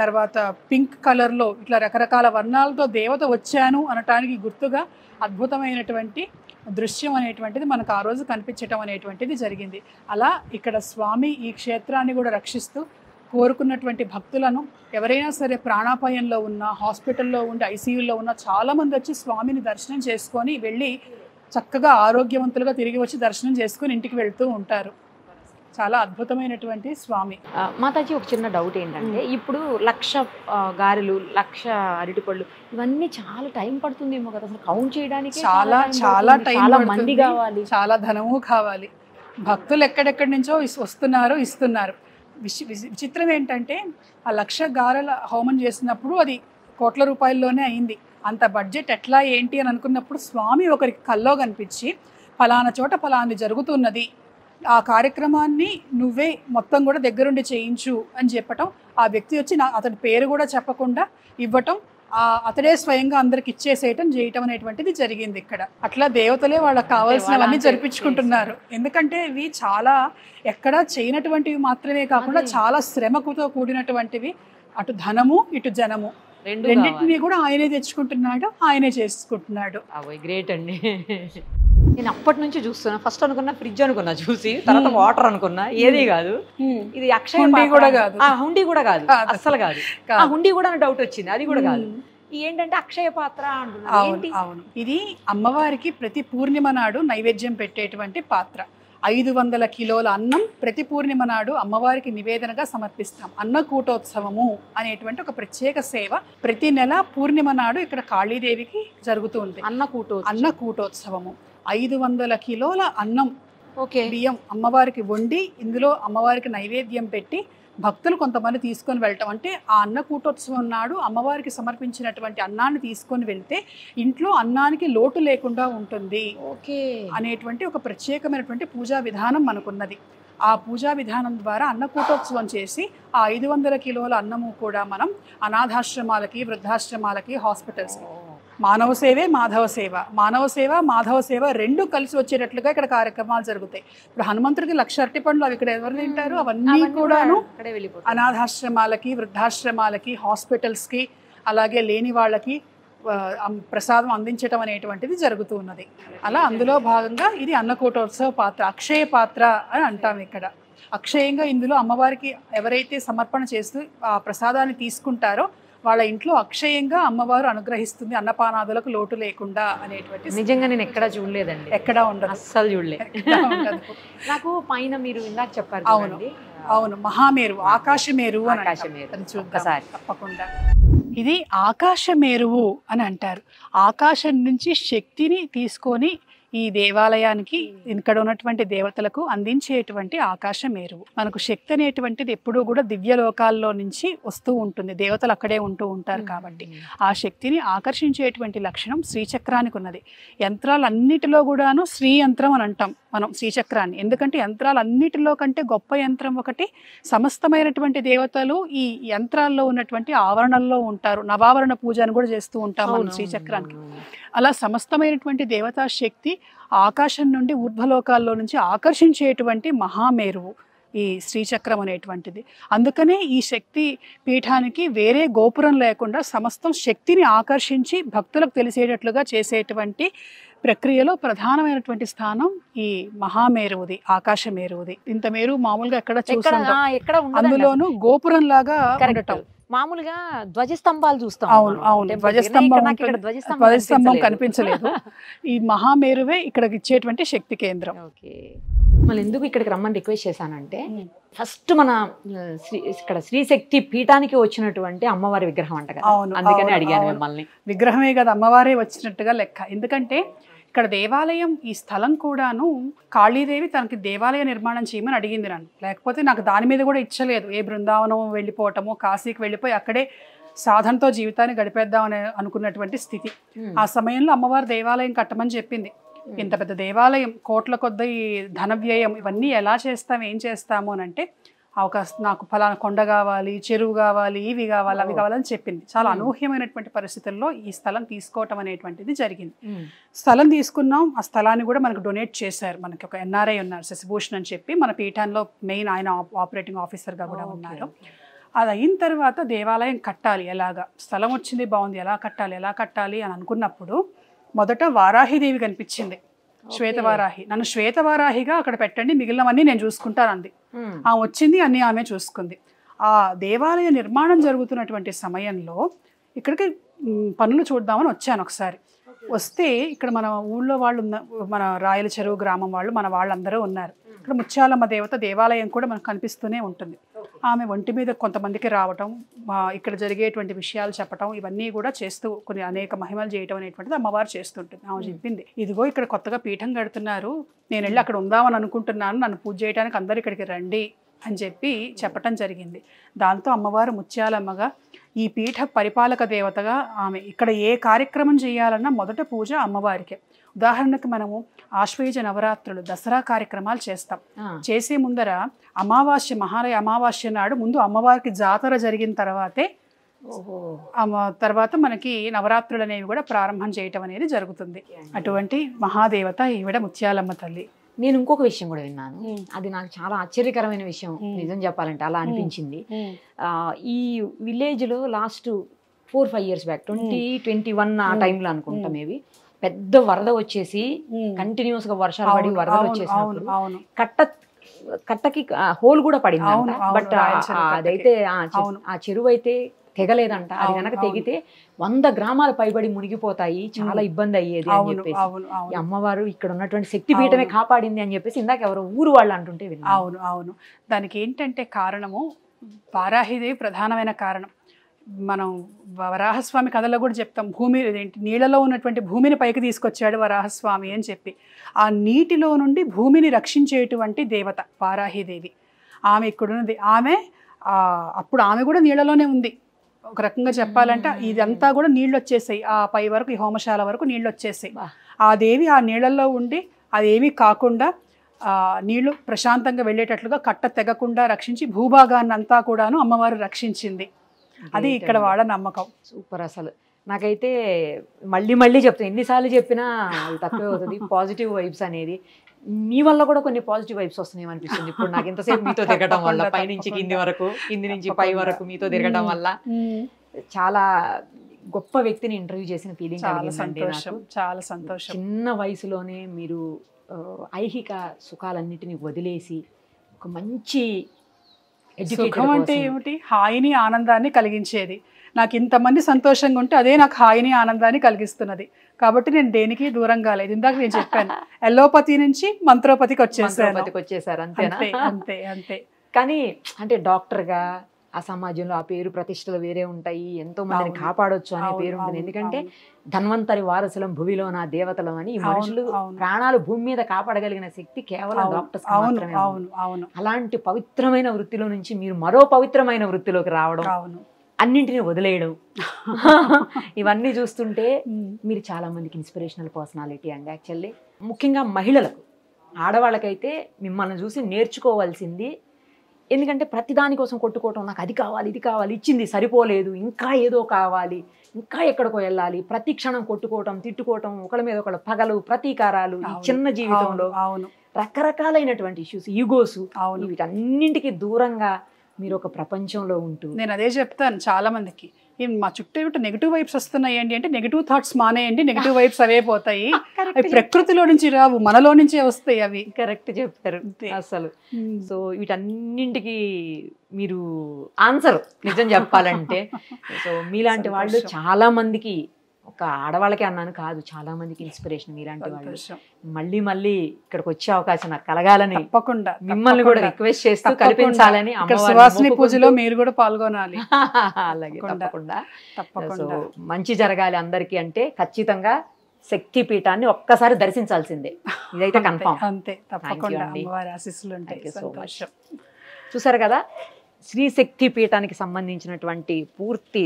తర్వాత పింక్ కలర్లో, ఇట్లా రకరకాల వర్ణాలతో దేవత వచ్చాను అనటానికి గుర్తుగా అద్భుతమైనటువంటి దృశ్యం అనేటువంటిది మనకు ఆ రోజు కనిపించటం అనేటువంటిది జరిగింది. అలా ఇక్కడ స్వామి ఈ క్షేత్రాన్ని కూడా రక్షిస్తూ కోరుకున్నటువంటి భక్తులను, ఎవరైనా సరే ప్రాణాపాయంలో ఉన్న, హాస్పిటల్లో ఉండి ఐసీయూలో ఉన్న చాలామంది వచ్చి స్వామిని దర్శనం చేసుకొని వెళ్ళి చక్కగా ఆరోగ్యవంతులుగా తిరిగి వచ్చి దర్శనం చేసుకొని ఇంటికి వెళ్తూ ఉంటారు. చాలా అద్భుతమైనటువంటి స్వామి. మాతాజీ, ఒక చిన్న డౌట్ ఏంటంటే, ఇప్పుడు 1,00,000 గారెలు, 1,00,000 అరటిపళ్ళు, ఇవన్నీ చాలా టైం పడుతుందేమో కదా అసలు కౌంట్ చేయడానికి? చాలా టైం, చాలా మంది కావాలి, చాలా ధనము కావాలి. భక్తులు ఎక్కడెక్కడి నుంచో వస్తున్నారు, ఇస్తున్నారు. విచిత్రం ఏంటంటే ఆ 1,00,000 గారెల హోమం చేసినప్పుడు అది కోట్ల రూపాయల్లోనే అయింది. అంత బడ్జెట్ ఎట్లా ఏంటి అని అనుకున్నప్పుడు స్వామి ఒకరికి కల్లో కనిపించి, ఫలానా చోట ఫలాని జరుగుతున్నది, ఆ కార్యక్రమాన్ని నువ్వే మొత్తం కూడా దగ్గరుండి చేయించు అని చెప్పటం, ఆ వ్యక్తి వచ్చి అతడి పేరు కూడా చెప్పకుండా ఇవ్వటం, అతడే స్వయంగా అందరికి ఇచ్చేసేయటం చేయటం అనేటువంటిది జరిగింది ఇక్కడ. అట్లా దేవతలే వాళ్ళకి కావాల్సినవన్నీ జరిపించుకుంటున్నారు. ఎందుకంటే ఇవి చాలా ఎక్కడా చేయనటువంటివి మాత్రమే కాకుండా చాలా శ్రమకుతో కూడినటువంటివి. అటు ధనము, ఇటు జనము, రెండింటినీ కూడా ఆయనే తెచ్చుకుంటున్నాడు, ఆయనే చేసుకుంటున్నాడు. గ్రేట్ అండి. నేను అప్పటి నుంచి చూస్తున్నా. ఫస్ట్ అనుకున్నా ఫ్రిడ్జ్ అనుకున్నా, చూసి తర్వాత వాటర్ అనుకున్నా, ఏది కాదు. ఇది అక్షయ హుండీ కూడా కాదు, హుండీ కూడా కాదు, అస్సలు కాదు. ఆ హుండీ కూడా డౌట్ వచ్చింది, అది కూడా కాదు. ఏంటంటే అక్షయ పాత్ర అంటున్నారు. అవును, ఇది అమ్మవారికి ప్రతి పూర్ణిమ నాడు నైవేద్యం పెట్టేటువంటి పాత్ర. 500 కిలోల అన్నం ప్రతి పూర్ణిమ నాడు అమ్మవారికి నివేదనగా సమర్పిస్తాం. అన్నకూటోత్సవము అనేటువంటి ఒక ప్రత్యేక సేవ ప్రతి నెల పూర్ణిమ నాడు ఇక్కడ కాళీదేవికి జరుగుతూ ఉంది. అన్నకూటోత్సవము 500 కిలోల అన్నం, బియ్యం అమ్మవారికి వండి ఇందులో అమ్మవారికి నైవేద్యం పెట్టి భక్తులు కొంతమంది తీసుకొని వెళ్ళటం. అంటే ఆ అన్నకూటోత్సవం నాడు అమ్మవారికి సమర్పించినటువంటి అన్నాన్ని తీసుకొని వెళ్తే ఇంట్లో అన్నానికి లోటు లేకుండా ఉంటుంది అనేటువంటి ఒక ప్రత్యేకమైనటువంటి పూజా విధానం మనకున్నది. ఆ పూజా విధానం ద్వారా అన్నకూటోత్సవం చేసి ఆ 500 కిలోల అన్నము కూడా మనం అనాథాశ్రమాలకి, వృద్ధాశ్రమాలకి, హాస్పిటల్స్కి, మానవ సేవే మాధవ సేవ, మానవ సేవ మాధవ సేవ రెండు కలిసి వచ్చేటట్లుగా ఇక్కడ కార్యక్రమాలు జరుగుతాయి. ఇప్పుడు హనుమంతుడికి 1,00,000 అరటి పండ్లు అవి ఇక్కడ ఎవరు తింటారు? అవన్నీ కూడాను అనాథాశ్రమాలకి, వృద్ధాశ్రమాలకి, హాస్పిటల్స్కి, అలాగే లేని వాళ్ళకి ప్రసాదం అందించడం అనేటువంటిది జరుగుతూ ఉన్నది. అలా అందులో భాగంగా ఇది అన్నకూటోత్సవ పాత్ర, అక్షయ పాత్ర అని అంటాం ఇక్కడ. అక్షయంగా ఇందులో అమ్మవారికి ఎవరైతే సమర్పణ చేస్తూ ఆ ప్రసాదాన్ని తీసుకుంటారో వాళ్ళ ఇంట్లో అక్షయంగా అమ్మవారు అనుగ్రహిస్తుంది, అన్నపానాదులకు లోటు లేకుండా అనేటువంటి. నిజంగా నేను ఎక్కడా చూడలేదండి, ఎక్కడా ఉండదు, అస్సలు చూడలేదు. నాకు పైన మీరు ఇందాక చెప్పారు. అవును, మహామేరు, ఆకాశమేరు అని చూద్దాం తప్పకుండా. ఇది ఆకాశమేరువు అని అంటారు. ఆకాశం నుంచి శక్తిని తీసుకొని ఈ దేవాలయానికి ఇక్కడ ఉన్నటువంటి దేవతలకు అందించేటువంటి ఆకాశ మేరువు. మనకు శక్తి అనేటువంటిది ఎప్పుడూ కూడా దివ్య లోకాల్లో నుంచి వస్తూ ఉంటుంది, దేవతలు అక్కడే ఉంటూ ఉంటారు కాబట్టి ఆ శక్తిని ఆకర్షించేటువంటి లక్షణం శ్రీచక్రానికి ఉన్నది. యంత్రాలన్నిటిలో కూడాను శ్రీ యంత్రం అని అంటాం మనం శ్రీచక్రాన్ని. ఎందుకంటే యంత్రాలన్నిటిలో కంటే గొప్ప యంత్రం ఒకటి, సమస్తమైనటువంటి దేవతలు ఈ యంత్రాల్లో ఉన్నటువంటి ఆవరణల్లో ఉంటారు. నవావరణ పూజ అని కూడా చేస్తూ ఉంటాం మనం శ్రీచక్రానికి. అలా సమస్తమైనటువంటి దేవతా శక్తి ఆకాశం నుండి ఊర్ధ్వలోకాల్లో నుంచి ఆకర్షించేటువంటి మహామేరువు ఈ శ్రీచక్రం అనేటువంటిది. అందుకనే ఈ శక్తి పీఠానికి వేరే గోపురం లేకుండా సమస్తం శక్తిని ఆకర్షించి భక్తులకు తెలిసేటట్లుగా చేసేటువంటి ప్రక్రియలో ప్రధానమైనటువంటి స్థానం ఈ మహామేరువుది, ఆకాశ మేరువుది. ఇంత మేరు మామూలుగా ఎక్కడ చూస్తాం, అందులోనూ గోపురం లాగా ఉండటం. మామూలుగా ధ్వజస్తంభాలు చూస్తాం. అవును అవును, ధ్వజస్తంభం కనిపించలేదు. ఈ మహామేరువే ఇక్కడ ఇచ్చేటువంటి శక్తి కేంద్రం. మళ్ళీ ఎందుకు ఇక్కడికి రమ్మని రిక్వెస్ట్ చేశానంటే, ఫస్ట్ మన ఇక్కడ శ్రీశక్తి పీఠానికి వచ్చినటువంటి అమ్మవారి విగ్రహం అంట కదా, అందుకని అడిగాను మిమ్మల్ని. విగ్రహమే కదా, అమ్మవారే వచ్చినట్టుగా లెక్క. ఎందుకంటే ఇక్కడ దేవాలయం, ఈ స్థలం కూడాను కాళీదేవి తనకి దేవాలయ నిర్మాణం చేయమని అడిగింది నన్ను. లేకపోతే నాకు దాని మీద కూడా ఇచ్చలేదు. ఏ బృందావనం వెళ్ళిపోవటము, కాశీకి వెళ్ళిపోయి అక్కడే సాధనతో జీవితాన్ని గడిపేద్దామని అనుకున్నటువంటి స్థితి. ఆ సమయంలో అమ్మవారు దేవాలయం కట్టమని చెప్పింది. ఇంత పెద్ద దేవాలయం, కోట్ల కొద్ది ధన వ్యయం, ఇవన్నీ ఎలా చేస్తాం, ఏం చేస్తాము అని అంటే, నాకు ఫలానా కొండ కావాలి, చెరువు కావాలి, ఇవి కావాలి, అవి కావాలని చెప్పింది. చాలా అనూహ్యమైనటువంటి పరిస్థితుల్లో ఈ స్థలం తీసుకోవటం అనేటువంటిది జరిగింది. స్థలం తీసుకున్నాం, ఆ స్థలాన్ని కూడా మనకు డొనేట్ చేశారు. మనకి ఒక ఎన్ఆర్ఐ ఉన్నారు, శశిభూషణ్ అని చెప్పి, మన పీఠంలో మెయిన్ ఆయన ఆపరేటింగ్ ఆఫీసర్గా కూడా ఉన్నారు. అది అయిన తర్వాత దేవాలయం కట్టాలి, ఎలాగా స్థలం వచ్చింది, బాగుంది, ఎలా కట్టాలి అని అనుకున్నప్పుడు మొదట వారాహిదేవి కనిపించింది, శ్వేతవారాహి. నన్ను శ్వేతవారాహిగా అక్కడ పెట్టండి, మిగిలినవన్నీ నేను చూసుకుంటాను అంది. ఆమె వచ్చింది, అన్నీ ఆమె చూసుకుంది. ఆ దేవాలయ నిర్మాణం జరుగుతున్నటువంటి సమయంలో ఇక్కడికి పనులు చూద్దామని వచ్చాను ఒకసారి. వస్తే ఇక్కడ మన ఊళ్ళో వాళ్ళు మన రాయల చెరువు గ్రామం వాళ్ళందరూ ఉన్నారు. ఇక్కడ ముత్యాలమ్మ దేవత దేవాలయం కూడా మనకు కనిపిస్తూనే ఉంటుంది. ఆమె ఒంటి మీద కొంతమందికి రావటం, ఇక్కడ జరిగేటువంటి విషయాలు చెప్పటం, ఇవన్నీ కూడా చేస్తూ కొన్ని అనేక మహిమలు చేయటం అనేటువంటిది అమ్మవారు చేస్తుంటుంది. ఆమె చెప్పింది, ఇదిగో ఇక్కడ కొత్తగా పీఠం కడుతున్నారు, నేను వెళ్ళి అక్కడ ఉందామని అనుకుంటున్నాను, నన్ను పూజ చేయడానికి అందరు ఇక్కడికి రండి అని చెప్పి చెప్పటం జరిగింది. దాంతో అమ్మవారు ముత్యాలమ్మగా, ఈ పీఠ పరిపాలక దేవతగా ఆమె ఇక్కడ ఏ కార్యక్రమం చేయాలన్నా మొదట పూజ అమ్మవారికే. ఉదాహరణకు మనము ఆశ్వయుజ నవరాత్రులు, దసరా కార్యక్రమాలు చేస్తాం. చేసే ముందర అమావాస్య, మహాలయ అమావాస్య నాడు ముందు అమ్మవారికి జాతర జరిగిన తర్వాతే తర్వాత మనకి నవరాత్రులు అనేవి కూడా ప్రారంభం చేయటం అనేది జరుగుతుంది. అటువంటి మహాదేవత ఈవిడ ముత్యాలమ్మ తల్లి. నేను ఇంకొక విషయం కూడా విన్నాను, అది నాకు చాలా ఆశ్చర్యకరమైన విషయం, నిజం చెప్పాలంటే అలా అనిపించింది. ఈ విలేజ్ లో లాస్ట్ 4-5 years బ్యాక్, 2021 ఆ టైంలో అనుకుంటా, మేబీ పెద్ద వరద వచ్చేసి కంటిన్యూస్ గా వర్షాలు పడి వరదలు వచ్చేసినప్పుడు కట్టకి హోల్ కూడా పడింది. బట్ అదైతే ఆ చెరువు అయితే తెగలేదంట. అది కనుక తెగితే 100 గ్రామాలు పైబడి మునిగిపోతాయి, చాలా ఇబ్బంది అయ్యేది అని చెప్పేసి ఈ అమ్మవారు ఇక్కడ ఉన్నటువంటి శక్తి పీఠమే కాపాడింది అని చెప్పేసి ఇందాక ఎవరో ఊరు వాళ్ళు అంటుంటే విన్నాను. అవును, దానికి ఏంటంటే కారణము వారాహిదేవి ప్రధానమైన కారణం. మనం వరాహస్వామి కథలో కూడా చెప్తాం, నీళ్ళలో ఉన్నటువంటి భూమిని పైకి తీసుకొచ్చాడు వరాహస్వామి అని చెప్పి. ఆ నీటిలో నుండి భూమిని రక్షించేటువంటి దేవత వారాహిదేవి. ఆమె ఇక్కడున్నది. అప్పుడు ఆమె కూడా నీళ్ళలోనే ఉంది. ఒక రకంగా చెప్పాలంటే ఇదంతా కూడా నీళ్ళు వచ్చేసాయి, ఆ పై వరకు, ఈ హోమశాల వరకు నీళ్ళు వచ్చేసాయి. ఆ దేవి ఆ నీళ్ళల్లో ఉండి అదేమీ కాకుండా నీళ్లు ప్రశాంతంగా వెళ్ళేటట్లుగా కట్ట తెగకుండా రక్షించి భూభాగాన్ని అంతా కూడాను అమ్మవారు రక్షించింది. అది ఇక్కడ వాళ్ళ నమ్మకం. సూపర్. అసలు నాకైతే మళ్ళీ చెప్తాను, ఎన్నిసార్లు చెప్పినా తక్కువే అవుతుంది. పాజిటివ్ వైబ్స్ అనేది మీ వల్ల కూడా కొన్ని పాజిటివ్ వైబ్స్ వస్తున్నాయి అనిపిస్తుంది ఇప్పుడు నాకు. ఎంతసేపు మీతో తిరగడం వల్ల, పైనుంచి కింది వరకు, కింది నుంచి పై వరకు మీతో తిరగడం వల్ల చాలా గొప్ప వ్యక్తిని ఇంటర్వ్యూ చేసిన ఫీలింగ్ కలిగిందండి నాకు. చాలా సంతోషం. చిన్న వయసులోనే మీరు ఐహిక సుఖాలన్నిటిని వదిలేసి ఒక మంచి సుఖం అంటే ఏమిటి, హాయిని ఆనందాన్ని కలిగించేది. నాకు ఇంతమంది సంతోషంగా ఉంటే అదే నాకు హాయిని ఆనందాన్ని కలిగిస్తున్నది. కాబట్టి నేను దేనికి దూరం కాలేదు. ఇందాక నేను చెప్పాను, ఎల్లోపతి నుంచి మంత్రోపతికి వచ్చేసారు. అంతేనా? అంతే. కానీ అంటే డాక్టర్గా ఆ సమాజంలో ఆ పేరు ప్రతిష్టలు వేరే ఉంటాయి, ఎంతో మందిని అవును. కాపాడొచ్చు అనే అవును, పేరు ఉంటుంది. అవును, ఎందుకంటే అవును. ధన్వంతరి వారసులం భూమిలో నా దేవతలం అని ఈ అవును, మనుషులు అవును. ప్రాణాలు భూమి మీద కాపాడగలిగిన శక్తి కేవలం అవును, డాక్టర్స్ అవును, మాత్రమే ఉంది. అవును, అవును, అలాంటి పవిత్రమైన వృత్తిలో నుంచి మీరు మరో పవిత్రమైన వృత్తిలోకి రావడం, అవును. అన్నింటినీ వదిలేయడం ఇవన్నీ చూస్తుంటే ఉమ్. మీరు చాలా మందికి ఇన్స్పిరేషనల్ పర్సనాలిటీ అండి. యాక్చువల్లీ ముఖ్యంగా మహిళలకు, ఆడవాళ్ళకైతే మిమ్మల్ని చూసి నేర్చుకోవాల్సింది. ఎందుకంటే ప్రతి దానికోసం కొట్టుకోవటం, నాకు అది కావాలి ఇది కావాలి, ఇచ్చింది సరిపోలేదు, ఇంకా ఏదో కావాలి, ఇంకా ఎక్కడికో వెళ్ళాలి, ప్రతి క్షణం కొట్టుకోవటం, తిట్టుకోవటం, ఒకళ్ళ మీద ఒకళ్ళ పగలు, ప్రతీకారాలు, ఈ అవును, చిన్న జీవితంలో అవును, రకరకాలైనటువంటి ఇష్యూస్, ఈగోసు, అవును. వీటన్నింటికి దూరంగా మీరు ఒక ప్రపంచంలో ఉంటూ నేను అదే చెప్తాను చాలా మందికి, మా చుట్టూ ఏమిటో నెగిటివ్ వైబ్స్ వస్తున్నాయి ఏంటి అంటే, నెగిటివ్ థాట్స్ మానేయండి, నెగిటివ్ వైబ్స్ అవే పోతాయి, అవి ప్రకృతిలో నుంచి రావు, మనలో నుంచే వస్తాయి అవి. కరెక్ట్ చెప్పారు అంతే. అసలు. సో వీటన్నింటికి మీరు ఆన్సర్ నిజం చెప్పాలంటే. సో మీలాంటి వాళ్ళు సంతోషం. చాలా మందికి, ఒక ఆడవాళ్ళకే అన్నాను కాదు, చాలా మందికి ఇన్స్పిరేషన్ మీలాంటి వాళ్ళు. సంతోషం. మళ్ళీ మళ్ళీ ఇక్కడికి వచ్చే అవకాశం నాకు కలగాలని తప్పకుండా మిమ్మల్ని కూడా తప్పకుండా. రిక్వెస్ట్ చేస్తూ తప్పకుండా. కల్పించాలని ఇక్కడ అమ్మవారిని సువాసిని మొక్కుకుంటూ. పూజలో మీరు కూడా పాల్గొనాలి. అలాగే తప్పకుండా. తప్పకుండా. సో తప్పకుండా. మంచి జరగాలి అందరికీ అంటే ఖచ్చితంగా శక్తి పీఠాన్ని ఒక్కసారి దర్శించాల్సిందే, ఇదైతే కన్ఫామ్. అంతే తప్పకుండా. అండి. అమ్మవారి ఆశీస్సులు ఉంటాయి. Thank you so much. సంతోషం. చూసారు కదా, శ్రీ శక్తి పీఠానికి సంబంధించినటువంటి పూర్తి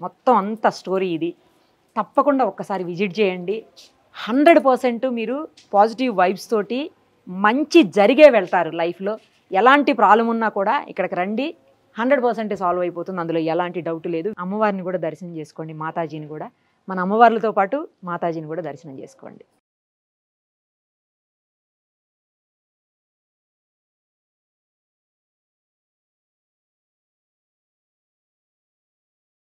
మొత్తం అంత స్టోరీ ఇది. తప్పకుండా ఒక్కసారి విజిట్ చేయండి. 100% మీరు పాజిటివ్ వైబ్స్ తోటి మంచి జరిగే వెళ్తారు లైఫ్లో. ఎలాంటి ప్రాబ్లం ఉన్నా కూడా ఇక్కడికి రండి, 100% సాల్వ్ అయిపోతుంది, అందులో ఎలాంటి డౌట్ లేదు. అమ్మవారిని కూడా దర్శనం చేసుకోండి, మాతాజీని కూడా. మన అమ్మవార్లతో పాటు మాతాజీని కూడా దర్శనం చేసుకోండి.